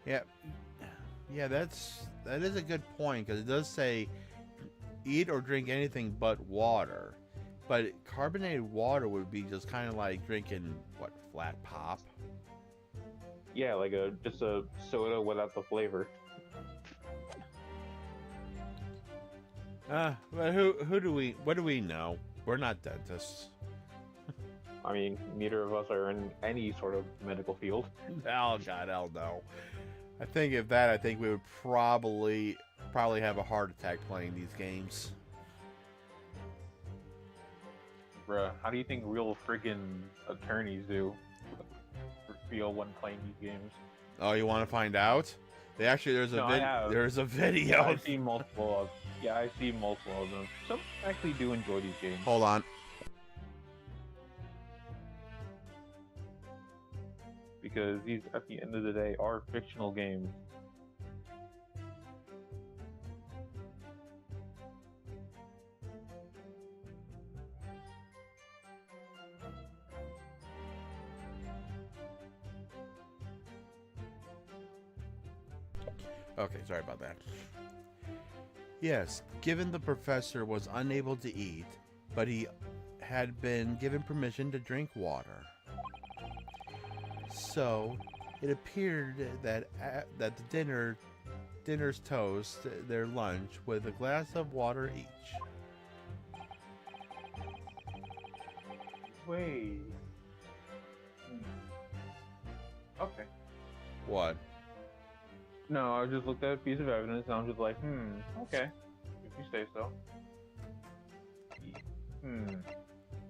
Yeah, that is a good point because it does say eat or drink anything but water. But carbonated water would be just kind of like drinking what, flat pop? Yeah, like just a soda without the flavor. But what do we know? We're not dentists. I mean, neither of us are in any sort of medical field. Oh God, hell no. I think we would probably have a heart attack playing these games. Bruh, how do you think real freaking attorneys do feel when playing these games? Oh, you want to find out? There's a video. I've seen multiple of them. Some actually do enjoy these games. Hold on. Because these, at the end of the day, are fictional games. Okay, sorry about that. Yes, given the professor was unable to eat, but he had been given permission to drink water. So, it appeared that the dinner's toast their lunch with a glass of water each. Wait. Okay. What? No, I just looked at a piece of evidence and I'm just like, okay, if you say so.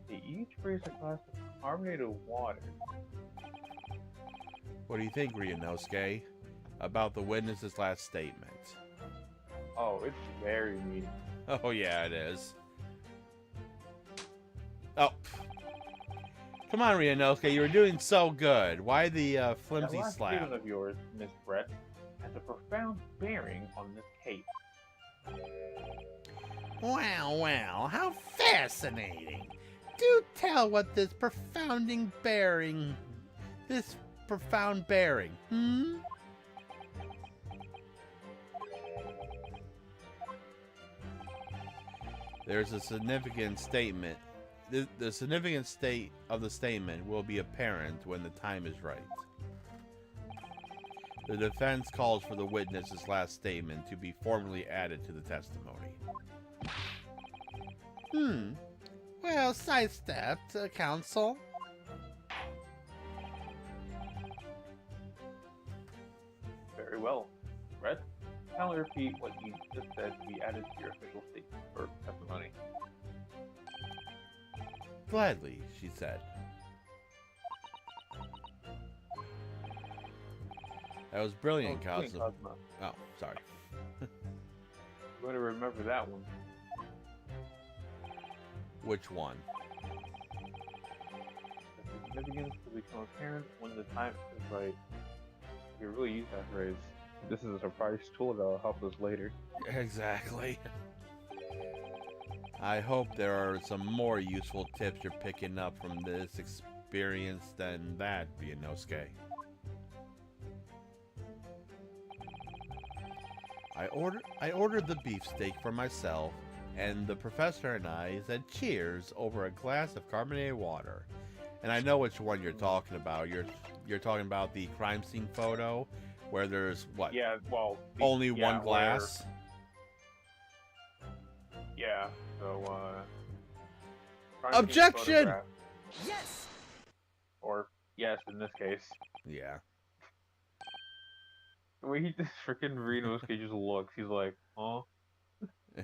They each raise a glass of carbonated water. What do you think, Ryunosuke, about the witness's last statement? Oh, it's very mean. Oh, yeah, it is. Oh. Come on, Ryunosuke, you were doing so good. Why the flimsy That last slap? statement of yours, Miss Brett, has a profound bearing on this case. Wow, wow, how fascinating. Do tell what this profound bearing, hmm? There's a significant statement. The significant state of the statement will be apparent when the time is right. The defense calls for the witness's last statement to be formally added to the testimony. Well, sidestepped, counsel. Very well. Brett, kindly repeat what you just said to be added to your official statement or testimony. Gladly, she said. That was brilliant, brilliant, Cosmo. Cosmo. Oh, sorry. I'm going to remember that one. Which one? The significance will become apparent when the time is right. You really use that phrase. This is a surprise tool that will help us later. Exactly. I hope there are some more useful tips you're picking up from this experience than that, Ryunosuke. I ordered the beefsteak for myself, and the professor and I said cheers over a glass of carbonated water. And I know which one you're talking about. You're talking about the crime scene photo where there's what? Yeah, well, Only one glass? Yeah, so, crime scene Objection! photograph, Yes! or yes, in this case. Yeah. The way he just freaking Ryunosuke just looks, he's like, huh?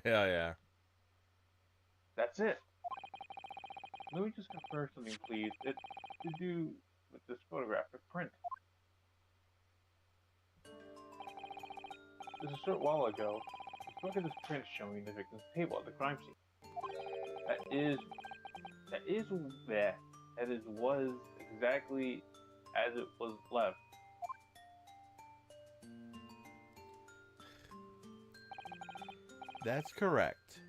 Yeah. That's it. Let me just confirm something, please. It's to do with this photographic print. Just a short while ago, look at this print showing the victim's table at the crime scene. Was exactly as it was left. That's correct,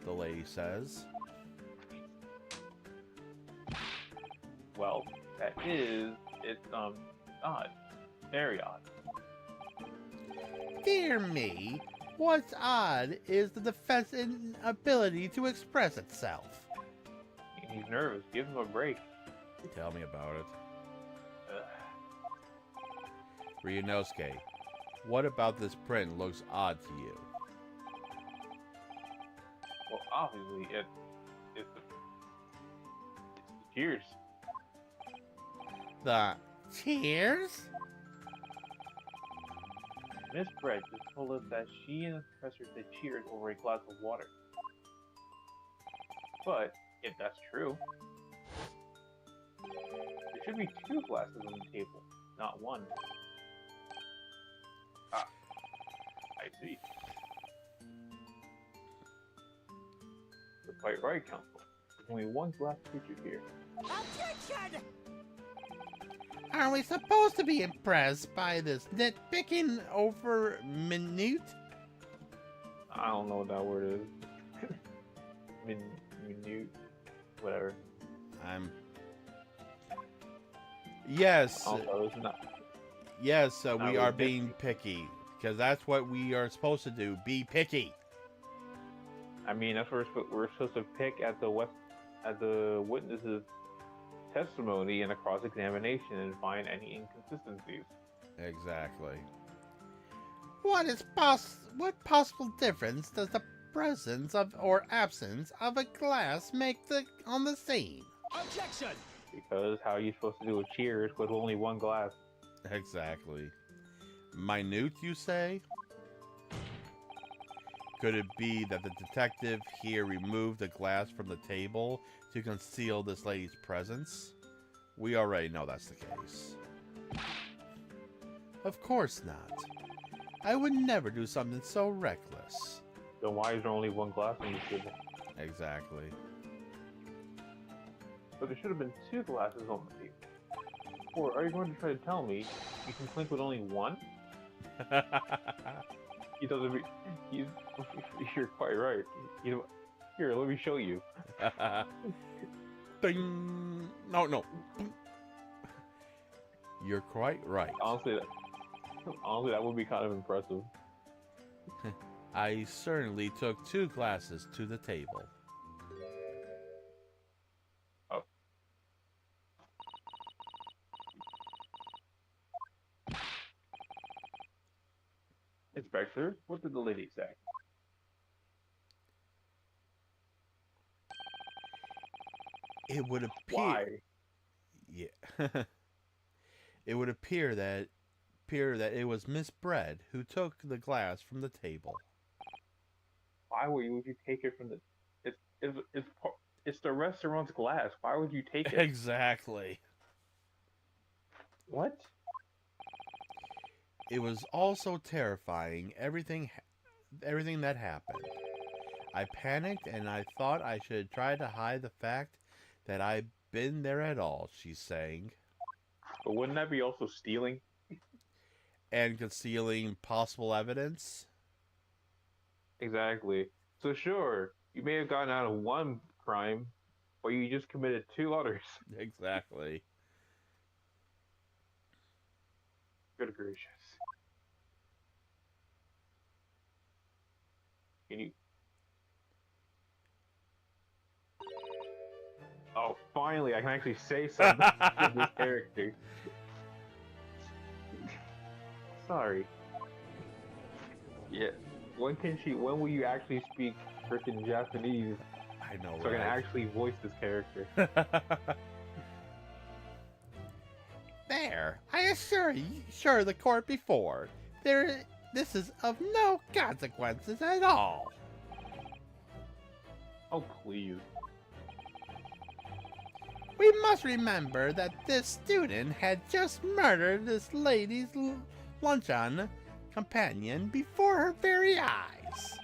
the lady says. Well, it's odd. Very odd. Dear me, what's odd is the defense inability to express itself. He's nervous. Give him a break. Tell me about it. Ugh. Ryunosuke, what about this print looks odd to you? Well, obviously, it's the tears. The tears? Miss Brett just told us that she and the professor said cheers over a glass of water. But, if that's true, there should be 2 glasses on the table, not 1. Ah, I see. You're quite right, Counsel. There's only 1 glass featured here. Objection! Are we supposed to be impressed by this nitpicking over minute? I don't know what that word is. Minute. Whatever. Yes. Also, it's not. Yes, we really are being picky. Because that's what we are supposed to do. Be picky. I mean, that's what we're supposed to pick at the witness's testimony in a cross-examination and find any inconsistencies. Exactly. What possible difference does the presence of or absence of a glass make on the scene? Objection! Because how are you supposed to do a cheers with only 1 glass? Exactly. Minute, you say? Could it be that the detective here removed the glass from the table to conceal this lady's presence? We already know that's the case. Of course not. I would never do something so reckless. Then why is there only one glass on the table? Exactly. But there should have been 2 glasses on the table. Or are you going to try to tell me you can clink with only one? He doesn't. You're quite right. You know, here, let me show you. Ding! No. You're quite right. Honestly, that would be kind of impressive. I certainly took 2 glasses to the table. Oh. Inspector, what did the lady say? It would appear. Why? Yeah. It would appear that it was Miss Bread who took the glass from the table. Why would you take it from the? It's the restaurant's glass. Why would you take it? Exactly. What? It was also terrifying, everything that happened. I panicked and I thought I should try to hide the fact that I'd been there at all, she's saying. But wouldn't that be also stealing? And concealing possible evidence? Exactly. So sure, you may have gotten out of one crime, but you just committed 2 others. Exactly. Good gracious. Can you... Oh, finally, I can actually say something to this character. Sorry. Yeah. When will you actually speak frickin' Japanese I know, so I can right? actually voice this character? There, I assure the court before, this is of no consequences at all. Oh, please. We must remember that this student had just murdered this lady's luncheon companion before her very eyes.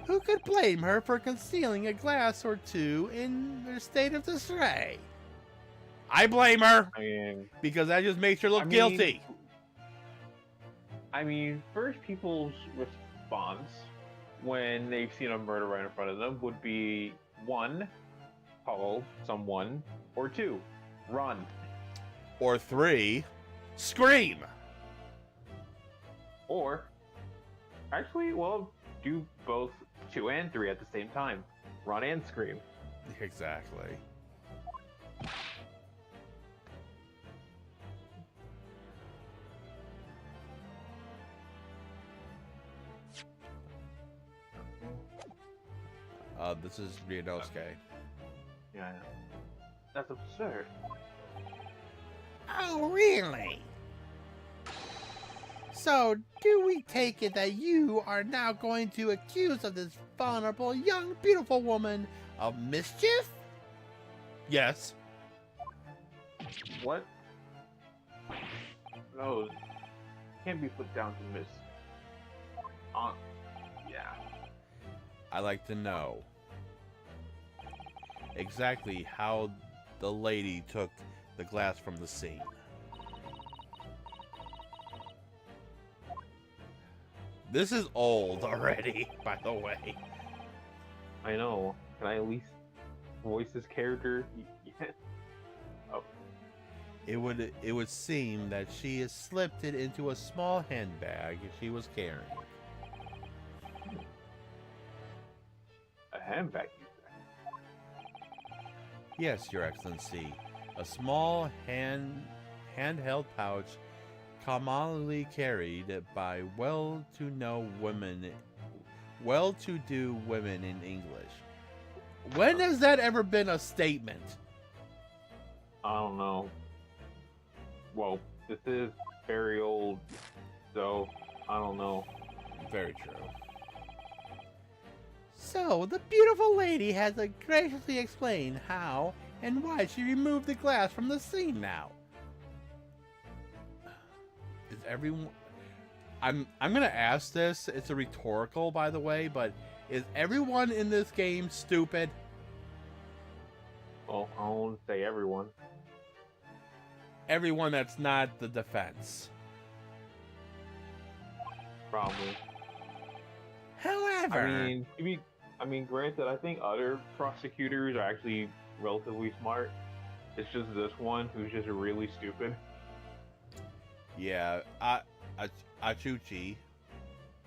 Who could blame her for concealing a glass or 2 in her state of disarray? I blame her I mean... because that just makes her look guilty. I mean, first people's response when they've seen a murder right in front of them would be 1, call someone, or 2, run. Or 3, scream. Or, actually, well, do both 2 and 3 at the same time. Run and scream. Exactly. This is Ryunosuke. Yeah, I know. That's absurd. Oh, really? So, do we take it that you are now going to accuse of this vulnerable, young, beautiful woman of mischief? Yes. What? No, can't be put down to miss. Yeah. I like to know exactly how the lady took the glass from the scene. This is old already, by the way. I know. Can I at least voice this character? Yeah. Oh. It would seem that she has slipped it into a small handbag she was carrying. A handbag, you say? Yes, Your Excellency. A small handheld pouch commonly carried by well-to-do women in English. When has that ever been a statement? I don't know. Well, this is very old, so I don't know. Very true. So, the beautiful lady has graciously explained how and why she removed the glass from the scene now. Is everyone... I'm gonna ask this, it's a rhetorical, by the way, but is everyone in this game stupid? Well, I won't say everyone. Everyone that's not the defense. Probably. However... I mean, granted, I think other prosecutors are actually relatively smart. It's just this one who's just really stupid. Yeah, Achuchi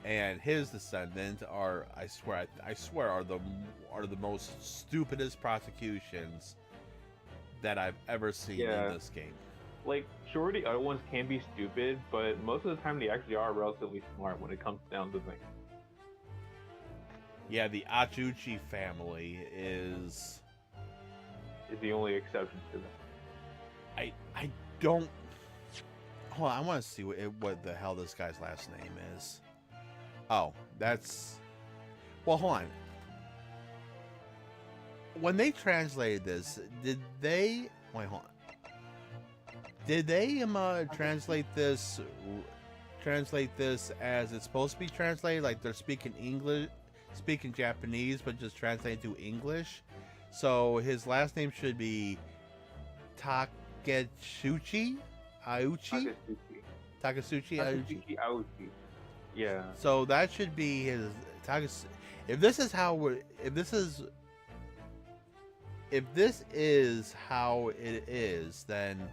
and his descendants are, I swear, are the most stupidest prosecutions that I've ever seen in this game. Like, sure, the other ones can be stupid, but most of the time they actually are relatively smart when it comes down to things. Yeah, the Achuchi family is the only exception to that. I don't. Hold on, I want to see what the hell this guy's last name is. Oh, that's. Well, hold on. When they translated this, did they? Wait, hold on. Did they translate this as it's supposed to be translated? Like they're speaking English, speaking Japanese, but just translated to English. So his last name should be Taketsuchi Auchi. Takatsuchi Auchi. Yeah. So that should be his If this is how it is, then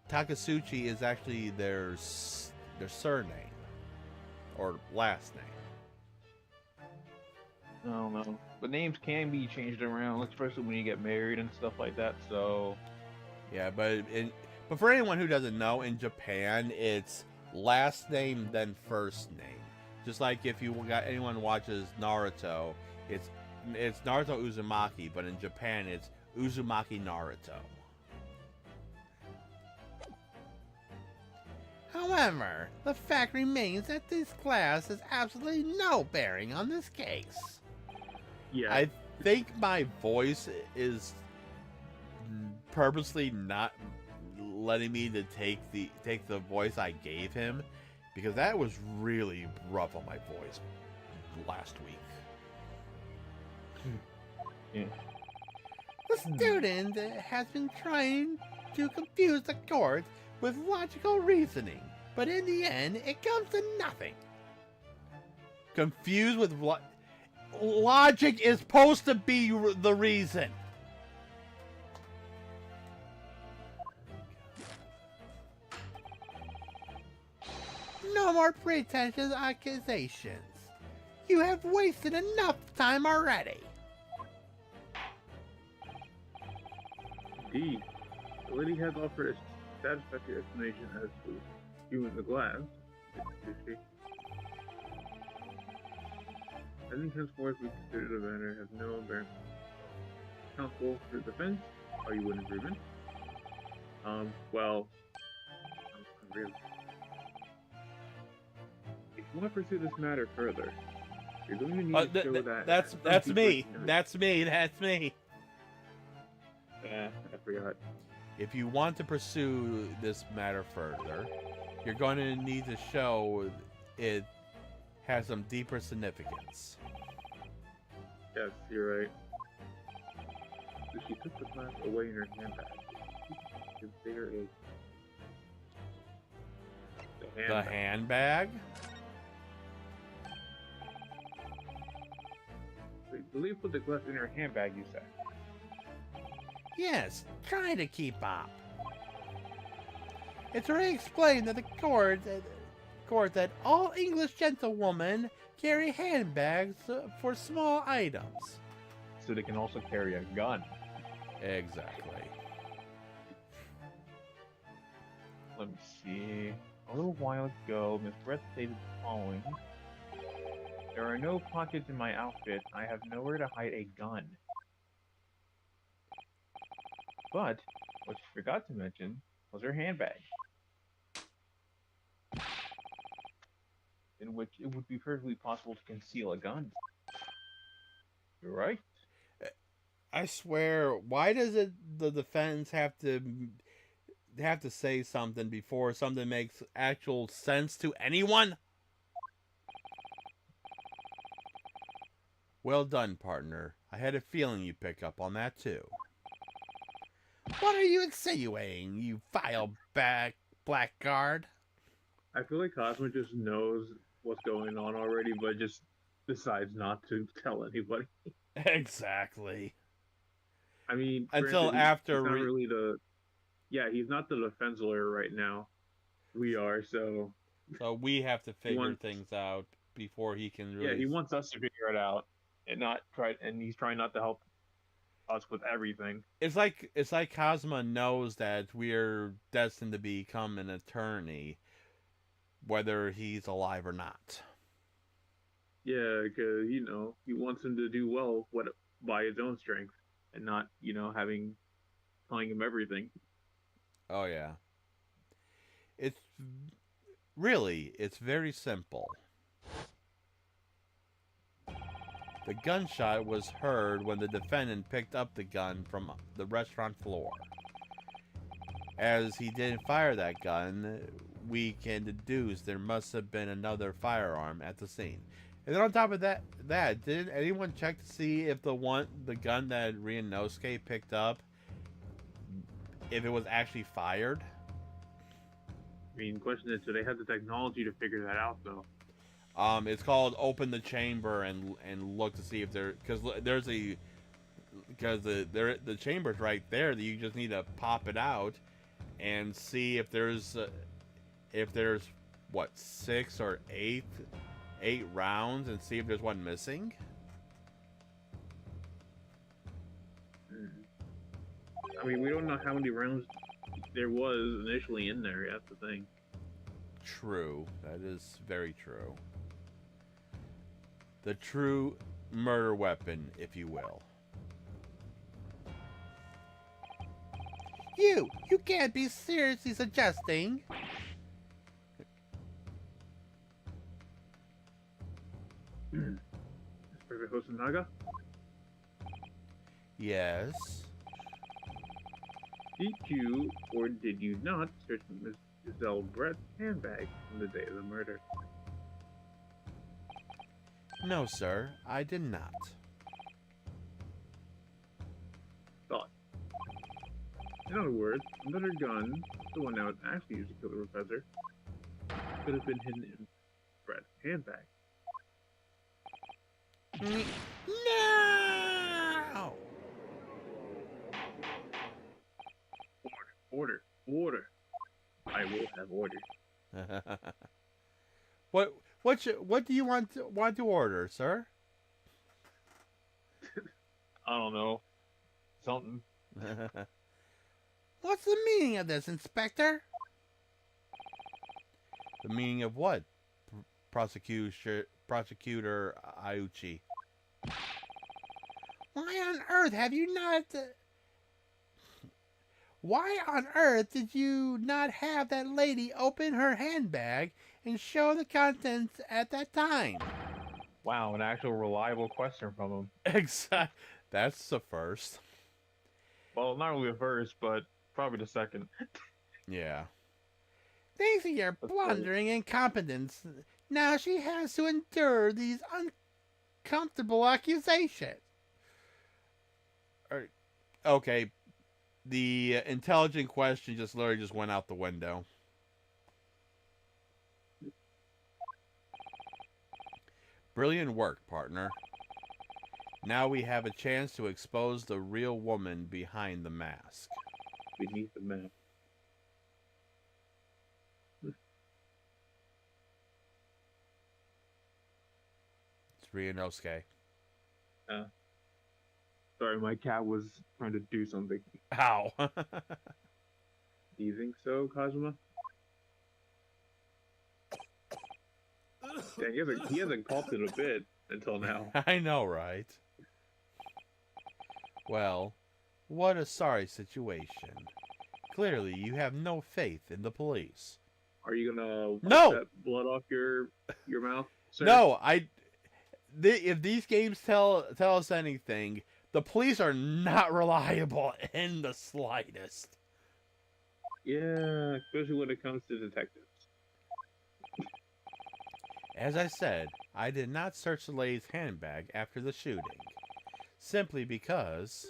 Takatsuchi is actually their surname or last name. I don't know. But names can be changed around, especially when you get married and stuff like that. So. Yeah, but for anyone who doesn't know, in Japan, it's last name then first name. Just like if you got anyone who watches Naruto, it's Naruto Uzumaki, but in Japan it's Uzumaki Naruto. However, the fact remains that this class has absolutely no bearing on this case. Yeah. I think my voice is purposely not letting me to take the voice I gave him, because that was really rough on my voice last week. Yeah. The student has been trying to confuse the court with logical reasoning, but in the end, it comes to nothing. Confused with what? Logic is supposed to be the reason. No more pretentious accusations. You have wasted enough time already. Indeed. The lady has offered a satisfactory explanation as to you in the glass. I think henceforth we consider the matter has no bearing. Counsel for the defense, are you in agreement? Well, really. If you want to pursue this matter further, you're going to need to show that. That's me. That's me. I forgot. If you want to pursue this matter further, you're going to need to show it has some deeper significance. Yes, you're right. So she took the glass away in her handbag. Consider it the handbag? Wait, the lady put the glass in her handbag, you said? Yes, trying to keep up. It's already explained that the court that all English gentlewomen carry handbags for small items. So they can also carry a gun. Exactly. Let me see. A little while ago, Miss Brett stated the following. There are no pockets in my outfit. I have nowhere to hide a gun. But, what she forgot to mention was her handbag. in which it would be perfectly possible to conceal a gun. You're right. I swear, why does the defense have to say something before something makes actual sense to anyone? Well done, partner. I had a feeling you'd pick up on that too. What are you insinuating, you vile blackguard? I feel like Cosmo just knows what's going on already, but just decides not to tell anybody. Exactly. I mean, Until granted, after he's not really he's not the defense lawyer right now. We are, so So we have to figure wants- things out before he can really. yeah, he wants us to figure it out and he's trying not to help us with everything. It's like Cosmo knows that we're destined to become an attorney, whether he's alive or not. Yeah, because he wants him to do well by his own strength and not telling him everything. Oh yeah. It's very simple. The gunshot was heard when the defendant picked up the gun from the restaurant floor. As he didn't fire that gun, we can deduce there must have been another firearm at the scene. And then on top of that, did anyone check to see if the gun that Ryunosuke picked up, if it was actually fired? I mean, the question is, do they have the technology to figure that out, though? It's called open the chamber and look to see if the chamber's right there. That you just need to pop it out and see if there's what 6 or 8 rounds and see if there's one missing. I mean, we don't know how many rounds there was initially in there. That's the thing. True, that is very true. The true murder weapon, if you will. You can't be seriously suggesting. Private Hosonaga, Yes. did you or did you not search Miss Giselle Brett's handbag on the day of the murder? No, sir, I did not. Thought. In other words, another gun, the one that was actually used to kill the professor, could have been hidden in Brett's handbag. No! Order. I will have order. What do you want to order, sir? I don't know. Something. What's the meaning of this, Inspector? The meaning of what? Prosecutor Iuchi. Why on earth have you not... Why on earth did you not have that lady open her handbag and show the contents at that time? Wow, an actual reliable question from him. Exact. That's the first. Well, not really the first, but probably the second. Yeah. Thanks to your blundering incompetence, now she has to endure these uncomfortable accusations. Okay. The intelligent question just literally just went out the window. Brilliant work, partner. Now we have a chance to expose the real woman behind the mask. Beneath the map. It's Ryunosuke. Sorry, my cat was trying to do something. Ow. Do you think so, Kazuma? Yeah, he hasn't coughed in a bit until now. I know, right? Well, what a sorry situation. Clearly, you have no faith in the police. Are you gonna wipe No! that blood off your mouth, sir? No, if these games tell us anything, the police are not reliable in the slightest. Yeah, especially when it comes to detectives. As I said, I did not search the lady's handbag after the shooting, simply because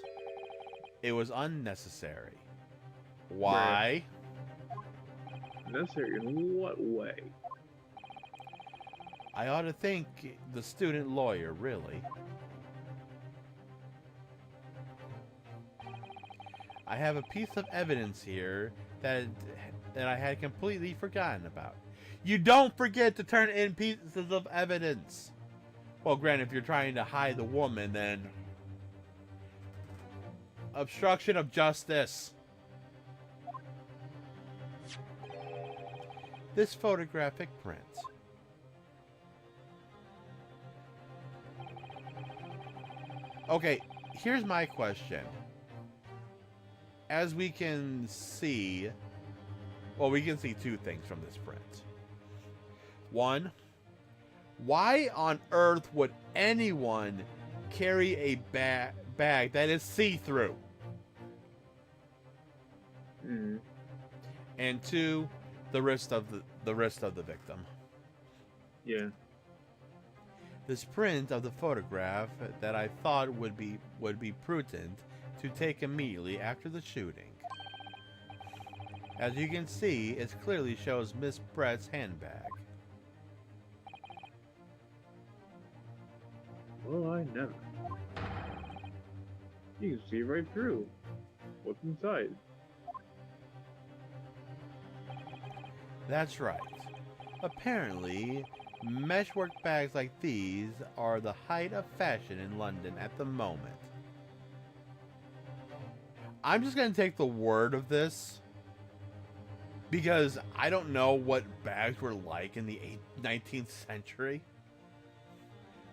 it was unnecessary. Why? Necessary in what way? I ought to thank the student lawyer, really. I have a piece of evidence here that I had completely forgotten about. You don't forget to turn in pieces of evidence. Well, granted, if you're trying to hide the woman, then obstruction of justice. This photographic print. Okay, here's my question. As we can see, well, we can see two things from this print. One, why on earth would anyone carry a bag that is see-through? And two, the wrist of the victim. Yeah. This print of the photograph that I thought would be prudent to take immediately after the shooting. As you can see, it clearly shows Miss Brett's handbag. Well, I never. You can see right through. What's inside? That's right. Apparently, meshwork bags like these are the height of fashion in London at the moment. I'm just going to take the word of this because I don't know what bags were like in the 19th century.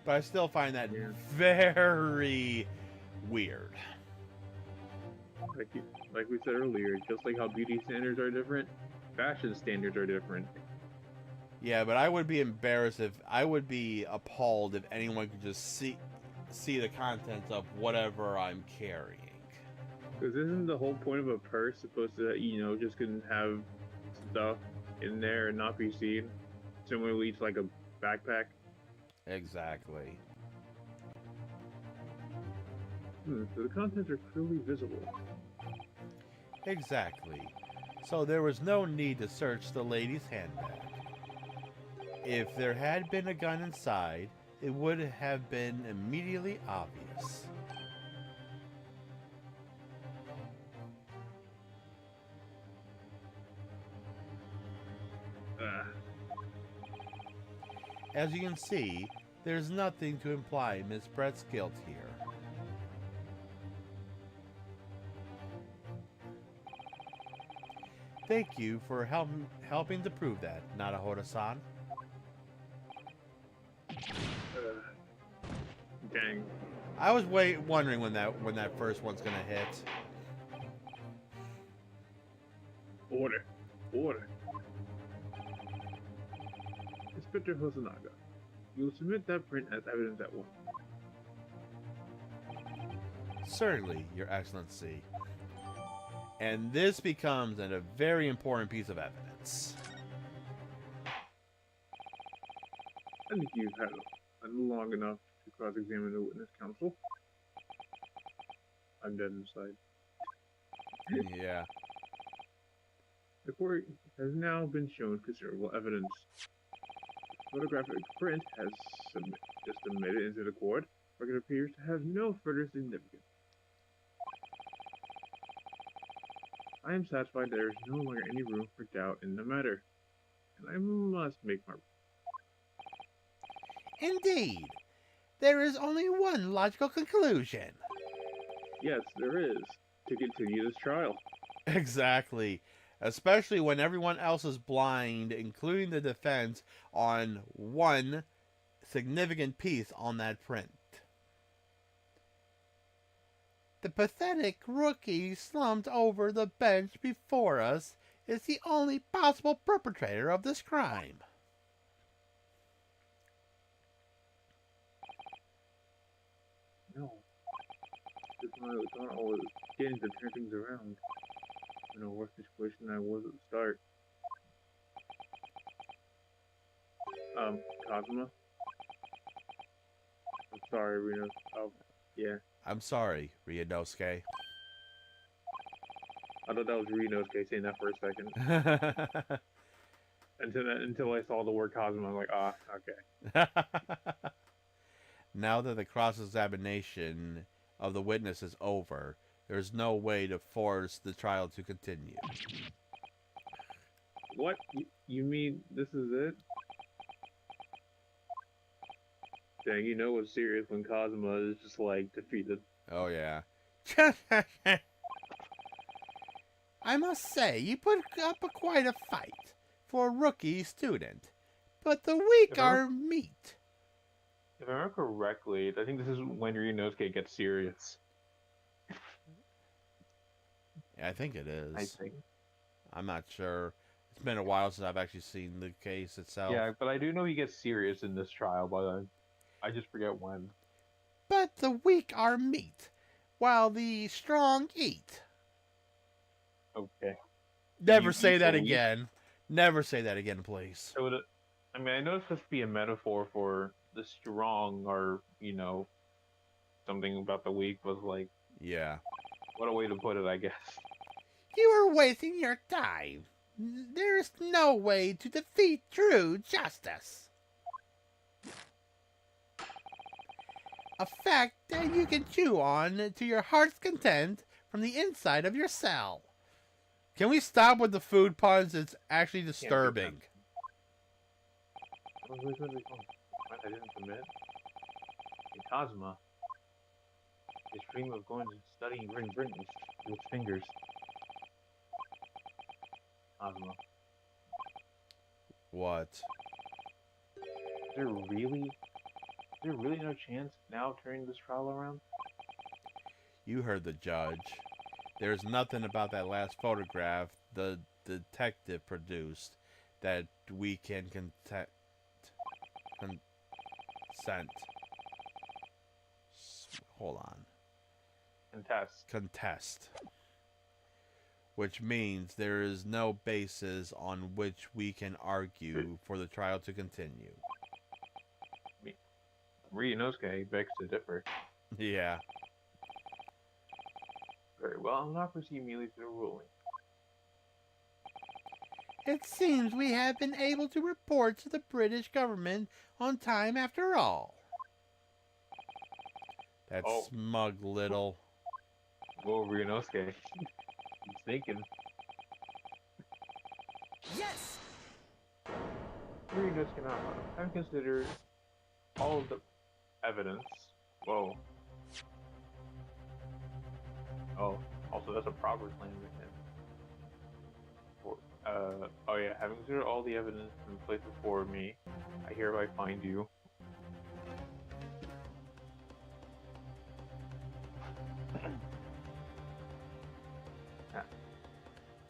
But I still find that very weird. Like we said earlier, just like how beauty standards are different, fashion standards are different. Yeah, but I would be embarrassed I would be appalled if anyone could just see the contents of whatever I'm carrying. Because isn't the whole point of a purse supposed to, just couldn't have stuff in there and not be seen? Similarly to like a backpack. Exactly. So the contents are clearly visible. Exactly. So there was no need to search the lady's handbag. If there had been a gun inside, it would have been immediately obvious. As you can see, there's nothing to imply Miss Brett's guilt here. Thank you for helping to prove that, Narahora-san. Dang. I was wondering when that first one's gonna hit. Order. Inspector Hosonaga, you will submit that print as evidence at once. Certainly, Your Excellency. And this becomes a very important piece of evidence. I think you've had long enough to cross-examine the witness counsel. I'm dead inside. Yeah. The court has now been shown considerable evidence. Photographic print has just submitted into the court, but it appears to have no further significance. I am satisfied there is no longer any room for doubt in the matter, and I must make my... Indeed. There is only one logical conclusion. Yes, there is. To continue this trial. Exactly. Especially when everyone else is blind, including the defense, on one significant piece on that print. The pathetic rookie slumped over the bench before us is the only possible perpetrator of this crime. No. It's not always getting to turn things around. In a worse situation than I was at the start. Cosmo? I'm sorry, Reno. Oh, yeah. I'm sorry, Ryunosuke. I thought that was Renosuke saying that for a second. Until I saw the word Cosmo, I'm like, ah, okay. Now that the cross-examination of the witness is over, there's no way to force the trial to continue. What? You mean this is it? Dang, you know it's serious when Cosmo is just like defeated. Oh yeah. I must say, you put up quite a fight for a rookie student, but the weak are meat. If I remember correctly, I think this is when Renosuke gets serious. Yeah, I think it is. I think. I'm not sure. It's been a while since I've actually seen the case itself. Yeah, but I do know he gets serious in this trial, but I just forget when. But the weak are meat, while the strong eat. Okay. Never You say eat that the weak? again. Never say that again, please. So, I mean, I know it's supposed to be a metaphor for the strong, or, you know, something about the weak was like, Yeah. what a way to put it, I guess. You are wasting your time. There's no way to defeat true justice. A fact that you can chew on to your heart's content from the inside of your cell. Can we stop with the food puns? It's actually disturbing. What I didn't submit? Hey, Cosma. His dream of going to studying Ring Britain with fingers. Cosma. What? Is there really no chance now of turning this trial around? You heard the judge. There's nothing about that last photograph the detective produced that we can consent. Hold on. Contest. Which means there is no basis on which we can argue for the trial to continue. Ryunosuke begs to differ. Yeah. Very well, I'll not proceed immediately to the ruling. It seems we have been able to report to the British government on time after all. That Oh. smug little... Whoa, Ryunosuke. He's thinking. Yes! Ryunosuke now, having considered all of the evidence. Whoa. Oh, also that's a proper claim with him. Oh yeah, having considered all the evidence in place before me, I hereby find you.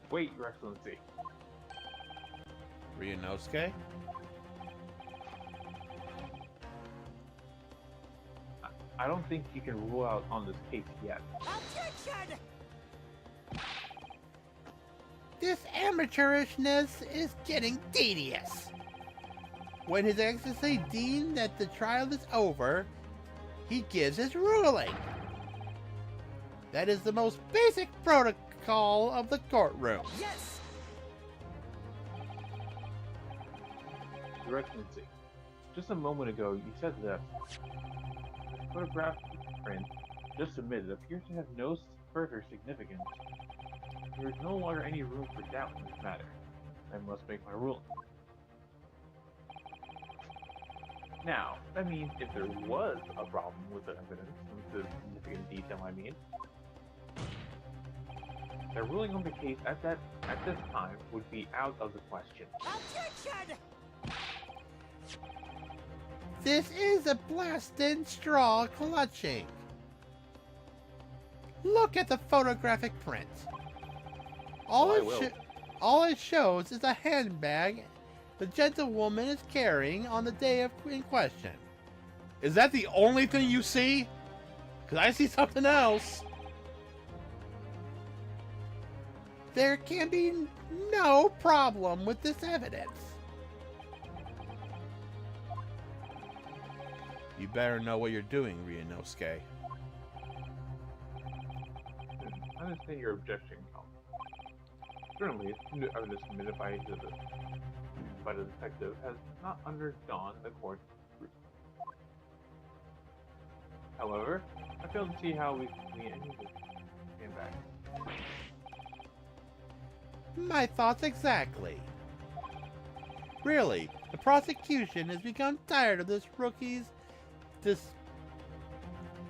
Wait, Your Excellency. Ryunosuke? I don't think you can rule out on this case yet. Objection! This amateurishness is getting tedious. When His Excellency deems that the trial is over, he gives his ruling. That is the most basic protocol of the courtroom. Yes! Your Excellency, just a moment ago you said that the photographic print just submitted appears to have no further significance. There is no longer any room for doubt in this matter. I must make my ruling. Now, that means if there was a problem with the evidence, with the significant detail I mean, the ruling on the case at this time would be out of the question. Objection! This is a blasted straw clutching. Look at the photographic print. All Oh, I it will. All it shows is a handbag the gentlewoman is carrying on the day in question. Is that the only thing you see? Because I see something else. There can be no problem with this evidence. You better know what you're doing, Ryunosuke. I understand your objection, Count. Certainly, evidence submitted by the detective has not undergone the court scrutiny. However, I fail to see how we can any of this came back. My thoughts exactly. Really, the prosecution has become tired of this rookie's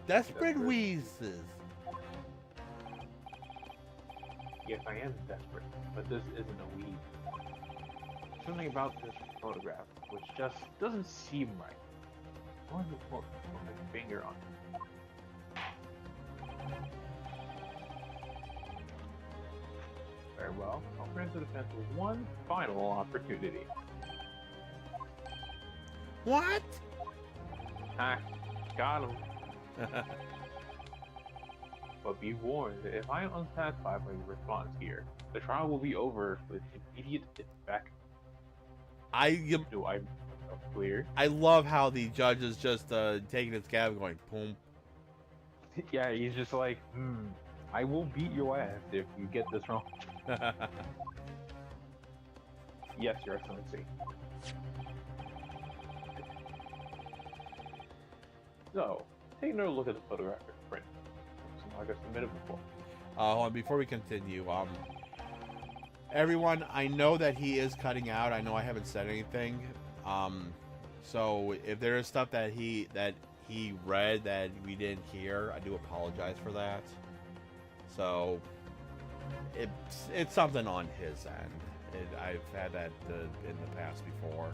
desperate wheezes. Yes, I am desperate, but this isn't a weed. Something about this photograph which just doesn't seem right. I want to put my finger on it. Very well. I'll grant the defense one final opportunity. What? Ha! Got him. But be warned, if I am unsatisfied by your response here, the trial will be over with immediate effect. Do I clear? I love how the judge is just taking his cab and going, boom. Yeah, he's just like, I will beat your ass if you get this wrong. Yes, Your Excellency. So, take another look at the photographic print. Like I submitted before. Hold on, before we continue, everyone, I know that he is cutting out. I know I haven't said anything. So if there is stuff that he read that we didn't hear, I do apologize for that. So it's something on his end. I've had that in the past before.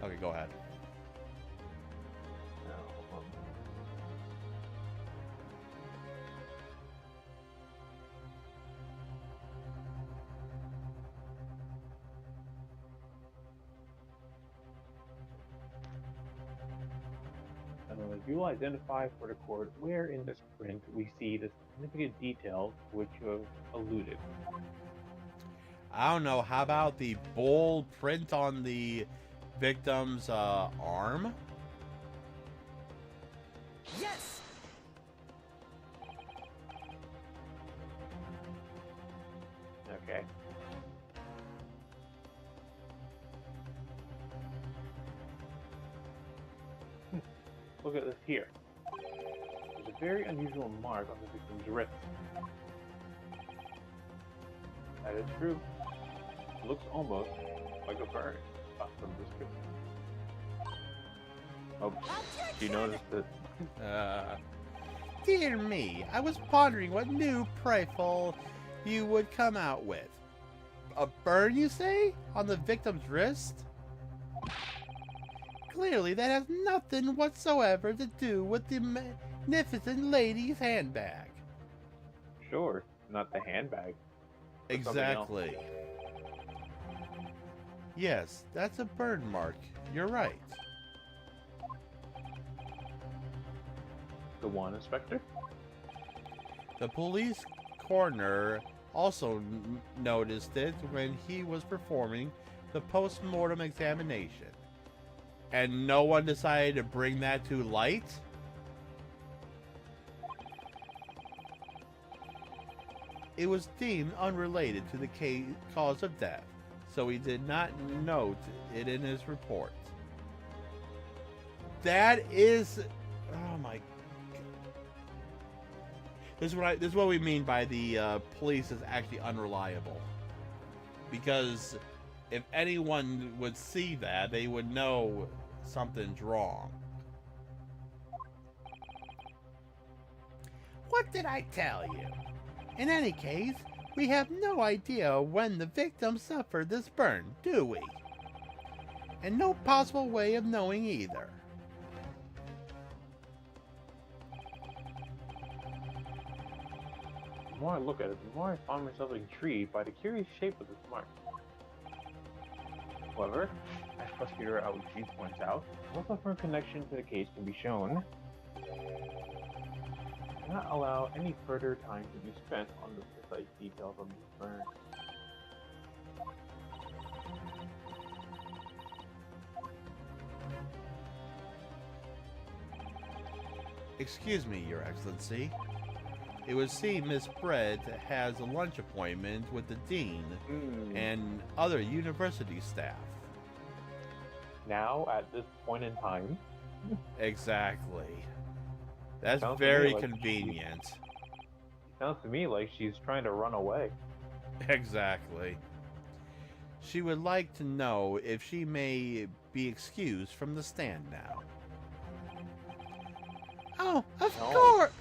Okay, go ahead. You will identify for the court where in this print we see the significant details to which you have alluded. I don't know. How about the bold print on the victim's arm? Yes! Okay. Look at this here. There's a very unusual mark on the victim's wrist. That is true. It looks almost like a burn from this picture. Oh, do you notice that? Dear me, I was pondering what new trifle you would come out with. A burn, you say? On the victim's wrist? Clearly, that has nothing whatsoever to do with the magnificent lady's handbag. Sure, not the handbag. Exactly. Yes, that's a burn mark. You're right. The one, Inspector? The police coroner also noticed it when he was performing the post-mortem examination. And no one decided to bring that to light? It was deemed unrelated to the cause of death, so he did not note it in his report. That is... Oh my... This is what we mean by the police is actually unreliable. Because if anyone would see that, they would know something's wrong. What did I tell you? In any case, we have no idea when the victim suffered this burn, do we? And no possible way of knowing either. more I look at it, the more I find myself intrigued by the curious shape of this mark. However, as Prosecutor Aouchi points out, no firm connection to the case can be shown. Cannot allow any further time to be spent on the precise details of this burn. Excuse me, Your Excellency. It would seem Miss Bread has a lunch appointment with the Dean and other university staff. Now, at this point in time, Exactly. That's Sounds to me very like convenient. sounds to me like she's trying to run away. Exactly. She would like to know if she may be excused from the stand now. Oh, of No. course!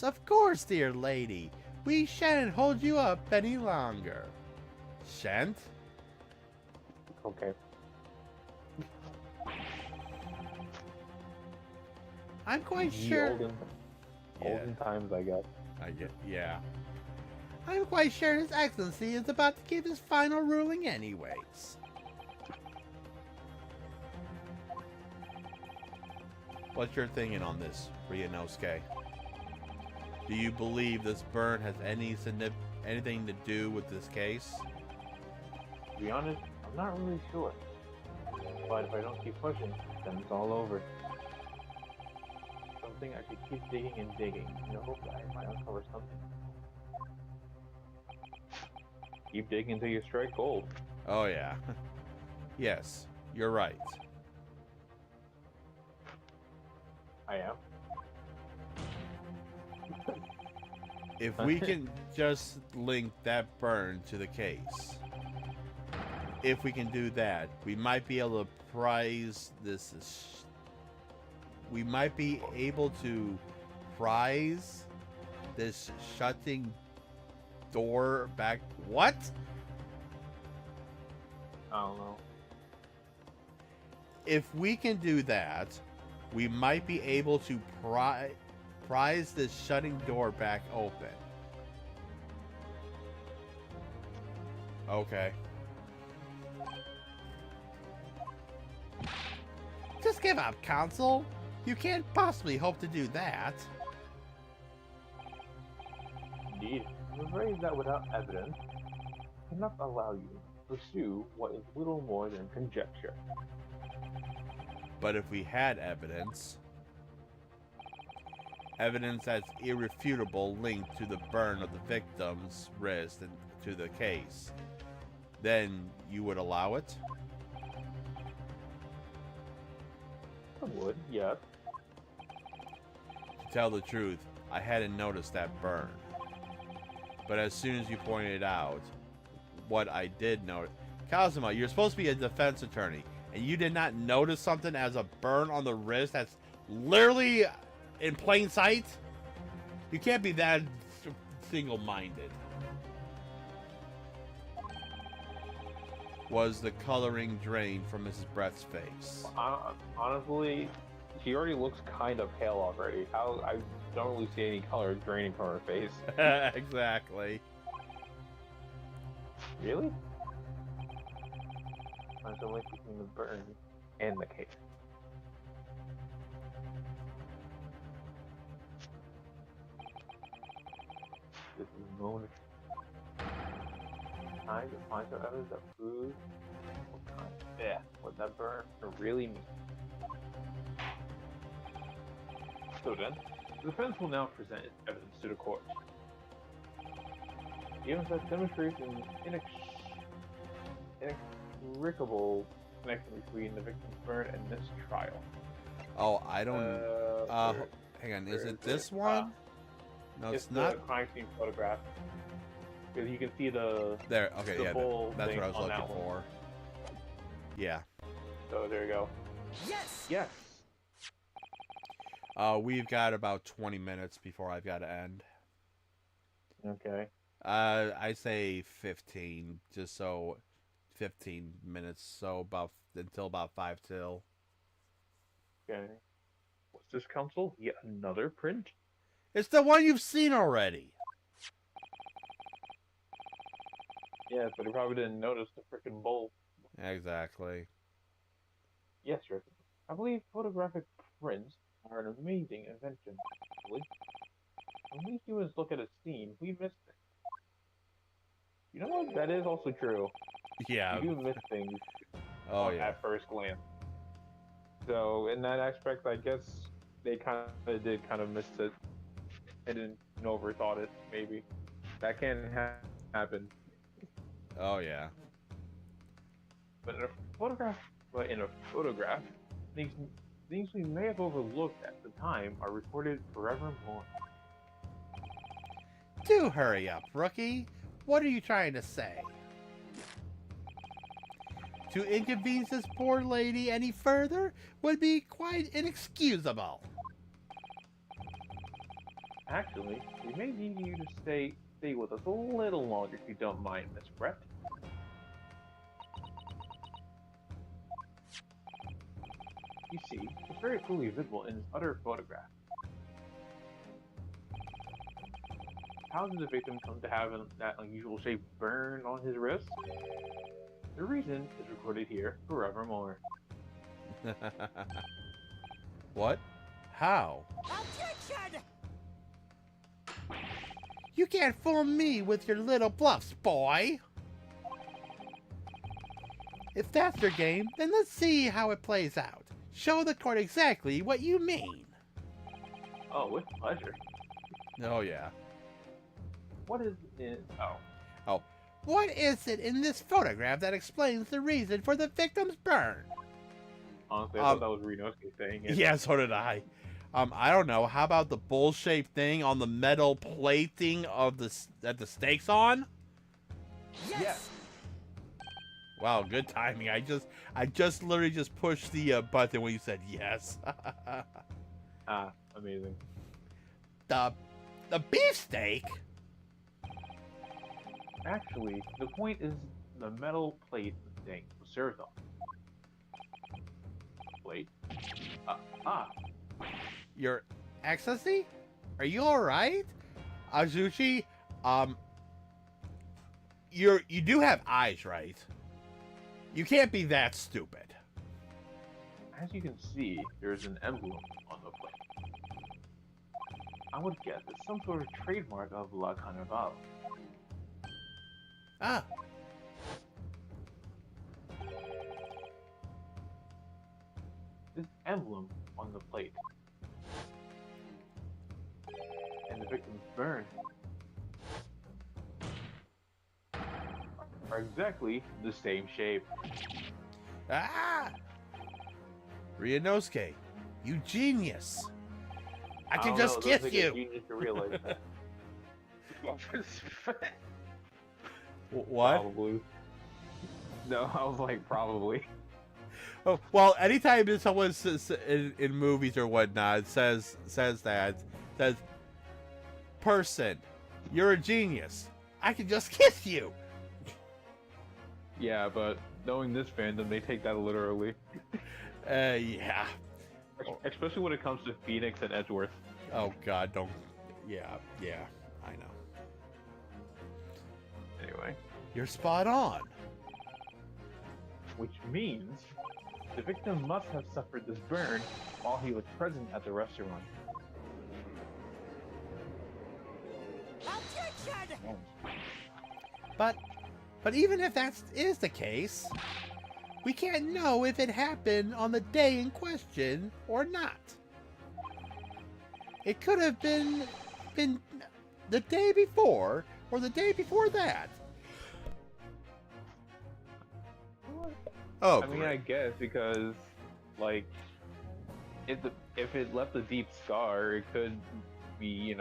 Of course, dear lady. We shan't hold you up any longer. Shan't? Okay. I'm quite The sure. olden times, I guess. Yeah. I'm quite sure His Excellency is about to give his final ruling anyways. What's your thinking on this, Ryunosuke? Do you believe this burn has anything to do with this case? To be honest, I'm not really sure. But if I don't keep pushing, then it's all over. Something I should keep digging and digging in the hope that I might uncover something. Keep digging until you strike gold. Oh yeah. Yes, you're right. I am. If we can just link that burn to the case, if we can do that, we might be able to prize this. We might be able to prize this shutting door back. What? I don't know. If we can do that, we might be able to prize this shutting door back open. Okay. Just give up, Counsel. You can't possibly hope to do that. Indeed, I'm afraid that without evidence, I cannot allow you to pursue what is little more than conjecture. But if we had evidence that's irrefutable linked to the burn of the victim's wrist and to the case, then you would allow it? I would, yes. To tell the truth, I hadn't noticed that burn. But as soon as you pointed it out, what I did notice... Kazuma, you're supposed to be a defense attorney, and you did not notice something as a burn on the wrist that's literally in plain sight? You can't be that single-minded. Was the coloring drained from Mrs. Brett's face? Honestly, she already looks kind of pale already. I don't really see any color draining from her face. Exactly. Really? There's a link between the burn and the case. This is moon. Time to find some evidence that proves what that burn really means. So then, the defense will now present its evidence to the court. The evidence that demonstrates an inextricable connection between the victim's burn and this trial. Oh, I don't... Where- hang on, is where it this one? No, it's the not. crime scene photograph. Because you can see the There, okay, the yeah, full that's thing what I was on looking that one. for. Yeah. So there you go. Yes! Yes. We've got about 20 minutes before I've got to end. Okay. I say 15, just so 15 minutes, so until about 5 till. Okay. What's this, counsel? Yet another print? It's the one you've seen already. Yeah, but he probably didn't notice the freaking bowl. Exactly. Yes, Rick. I believe photographic prints are an amazing invention. Actually, when we humans look at a scene, we miss things. You know what? That is also true. Yeah. You do miss things Oh yeah. at first glance. So in that aspect, I guess they kind of did kind of miss it. I didn't overthought it. Maybe that can happen. Oh yeah. But in a photograph, things we may have overlooked at the time are recorded forevermore. Do hurry up, rookie. What are you trying to say? To inconvenience this poor lady any further would be quite inexcusable. Actually, we may need you to stay with us a little longer if you don't mind, Miss Brett. You see, it's very clearly visible in this other photograph. How did the victim come to have that unusual shaped burn on his wrist? The reason is recorded here forevermore. What? How? Objection! You can't fool me with your little bluffs, boy. If that's your game, then let's see how it plays out. Show the court exactly what you mean. Oh, with pleasure. Oh yeah. What is it? Oh, What is it in this photograph that explains the reason for the victim's burn? honestly, I thought that was Renosuke saying it. Yeah, so did I. I don't know. How about the bowl-shaped thing on the metal plating of that the steak's on? Yes! Wow, good timing. I just literally just pushed the button when you said yes. Ah, amazing. The beefsteak? Actually, the point is the metal plate the thing was served on. Plate? Your Excellency? Are you alright? Azuchi, you do have eyes, right? You can't be that stupid. As you can see, there's an emblem on the plate. I would guess it's some sort of trademark of La Carnival. Ah, This emblem on the plate and the victim's burn are exactly the same shape. Ah! Ryunosuke, you genius. I can don't just know, it doesn't kiss take a you. genius to realize that. What? Probably. No, I was like, probably. Oh, well, anytime someone says, in movies or whatnot says person, you're a genius. I can just kiss you. Yeah, but knowing this fandom, they take that literally. Yeah. Especially when it comes to Phoenix and Edgeworth. Oh God, don't. Yeah, I know. Anyway. You're spot on. Which means the victim must have suffered this burn while he was present at the restaurant. Objection! but even if that is the case, we can't know if it happened on the day in question or not. It could have been the day before or the day before that. Oh, I mean, I guess because, like, if it left a deep scar, it could be,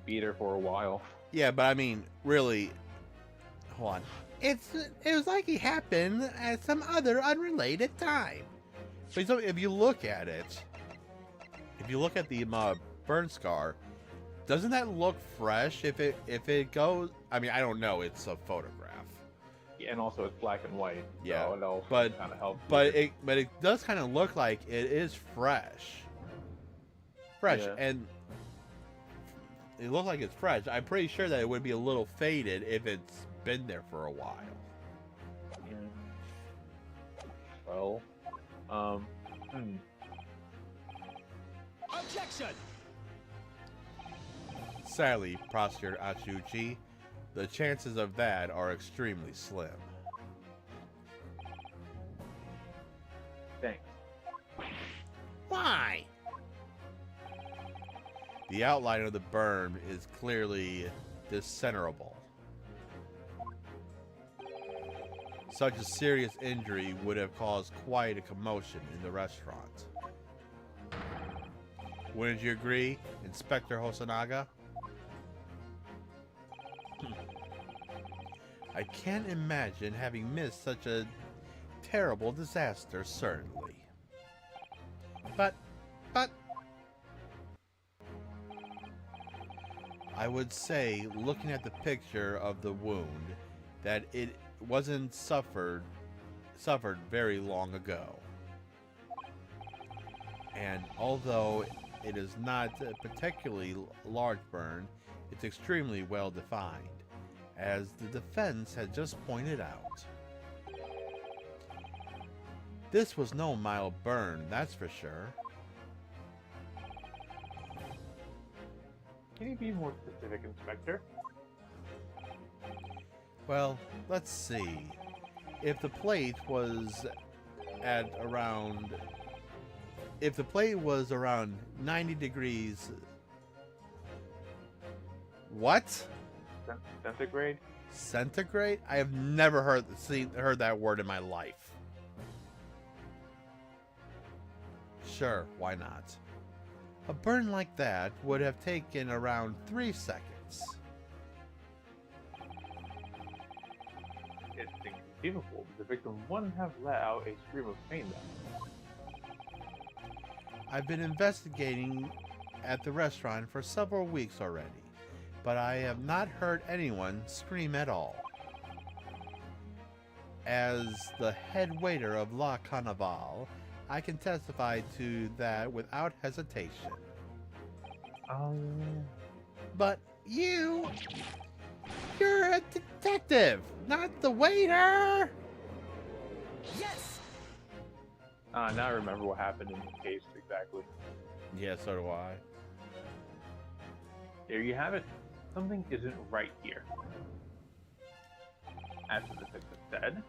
be there for a while. yeah, but I mean, really. Hold on. It was like it happened at some other unrelated time. But so if you look at it, if you look at the burn scar, doesn't that look fresh? If it goes, I mean, I don't know. It's a photograph. Yeah, and also it's black and white. Yeah, so it also but- kind of helps. But it does kind of look like it is fresh. Fresh, Yeah. and it looks like it's fresh. I'm pretty sure that it would be a little faded if it's been there for a while. Well, Objection! Sadly, Prosecutor Achuchi, the chances of that are extremely slim. thanks. Why? The outline of the burn is clearly discernible. Such a serious injury would have caused quite a commotion in the restaurant. Wouldn't you agree, Inspector Hosonaga? I can't imagine having missed such a terrible disaster, certainly. But, I would say, looking at the picture of the wound, that it wasn't suffered very long ago. And although it is not a particularly large burn, it's extremely well defined, as the defense had just pointed out. This was no mild burn, that's for sure. Can you be more specific, Inspector? Well, let's see. If the plate was around 90 degrees. What? Centigrade? Centigrade? I have never heard that word in my life. Sure, why not? A burn like that would have taken around 3 seconds. It's inconceivable. The victim wouldn't have let out a scream of pain then. I've been investigating at the restaurant for several weeks already, but I have not heard anyone scream at all. As the head waiter of La Carnival, I can testify to that without hesitation. but you're a detective, not the waiter. Yes! Now I remember what happened in the case exactly. Yeah, so do I. There you have it. Something isn't right here. As the detective said,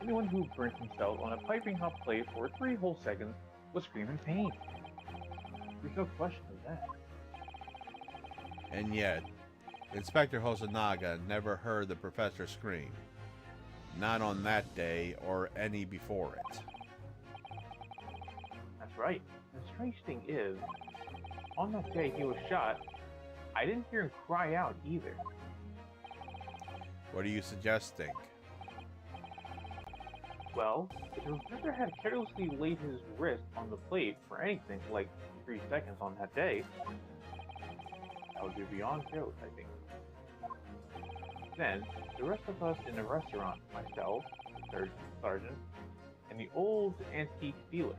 anyone who burnt himself on a piping hot plate for 3 whole seconds would scream in pain. There's no question of that. And yet, Inspector Hosonaga never heard the professor scream. Not on that day or any before it. That's right. The strange thing is, on that day he was shot, I didn't hear him cry out either. What are you suggesting? Well, if the professor had carelessly laid his wrist on the plate for anything like 3 seconds on that day, that would be beyond careless, I think. Then, the rest of us in the restaurant, myself, the sergeant, and the old antique dealer,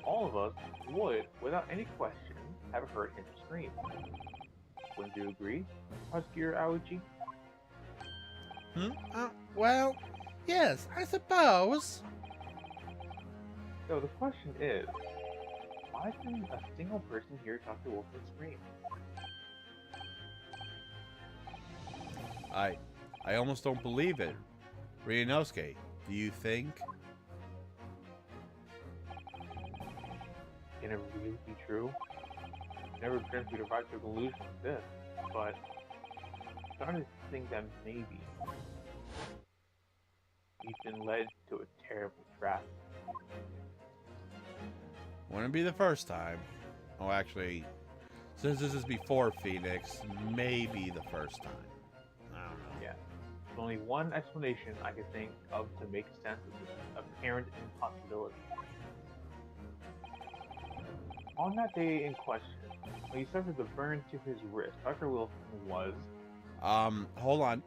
all of us would, without any question, have heard him scream. Wouldn't you agree, Prosecutor Aoichi? Well, yes, I suppose. So the question is, why didn't a single person hear Dr. Wolfman scream? I almost don't believe it. Ryunosuke, do you think? Can it really be true? I never dreamt we'd arrive to a conclusion like this, but I'm starting to think that maybe we've been led to a terrible trap. Wouldn't be the first time. Oh, actually, since this is before Phoenix, maybe the first time. I don't know. Yeah. There's only one explanation I can think of to make sense of this apparent impossibility. On that day in question, when he suffered the burn to his wrist, Dr. Wilson was... Hold on.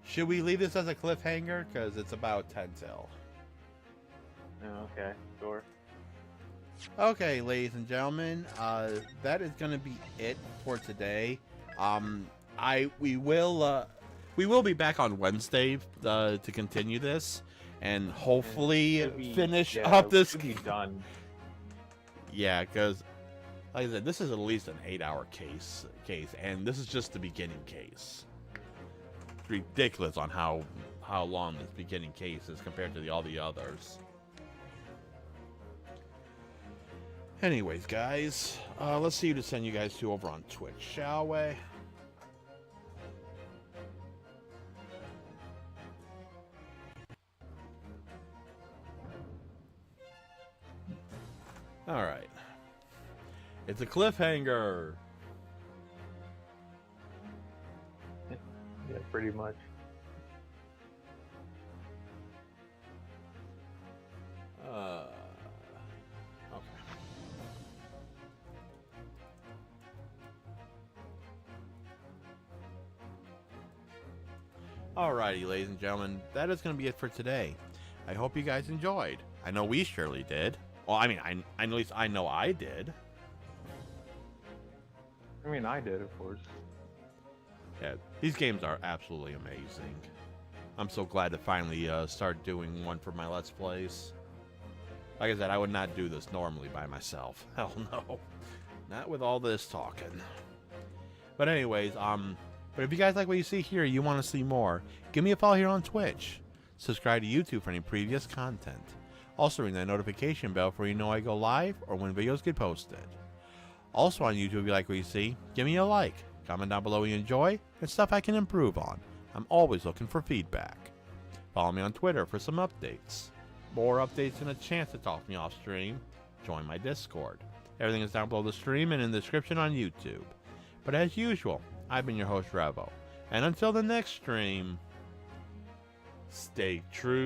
Should we leave this as a cliffhanger? Because it's about 10 till. Oh, okay, sure. Okay, ladies and gentlemen, that is going to be it for today. We will we will be back on Wednesday to continue this, and hopefully finish up this. Should be done. Yeah, because like I said, this is at least an 8-hour case, and this is just the beginning case. It's ridiculous on how long this beginning case is compared to all the others. Anyways, guys, let's see who to send you guys to over on Twitch, shall we? All right. It's a cliffhanger. Yeah, pretty much. Okay. Alrighty, ladies and gentlemen, that is going to be it for today. I hope you guys enjoyed. I know we surely did. Well, I mean, at least I know I did. I mean, I did, of course. Yeah, these games are absolutely amazing. I'm so glad to finally start doing one for my Let's Plays. Like I said, I would not do this normally by myself. Hell no. Not with all this talking. But anyways, but if you guys like what you see here, you want to see more, give me a follow here on Twitch. Subscribe to YouTube for any previous content. Also ring that notification bell for you know I go live or when videos get posted. Also on YouTube, if you like what you see, give me a like. Comment down below what you enjoy and stuff I can improve on. I'm always looking for feedback. Follow me on Twitter for some updates. More updates and a chance to talk to me off stream. Join my Discord. Everything is down below the stream and in the description on YouTube. But as usual, I've been your host Revo. And until the next stream, stay true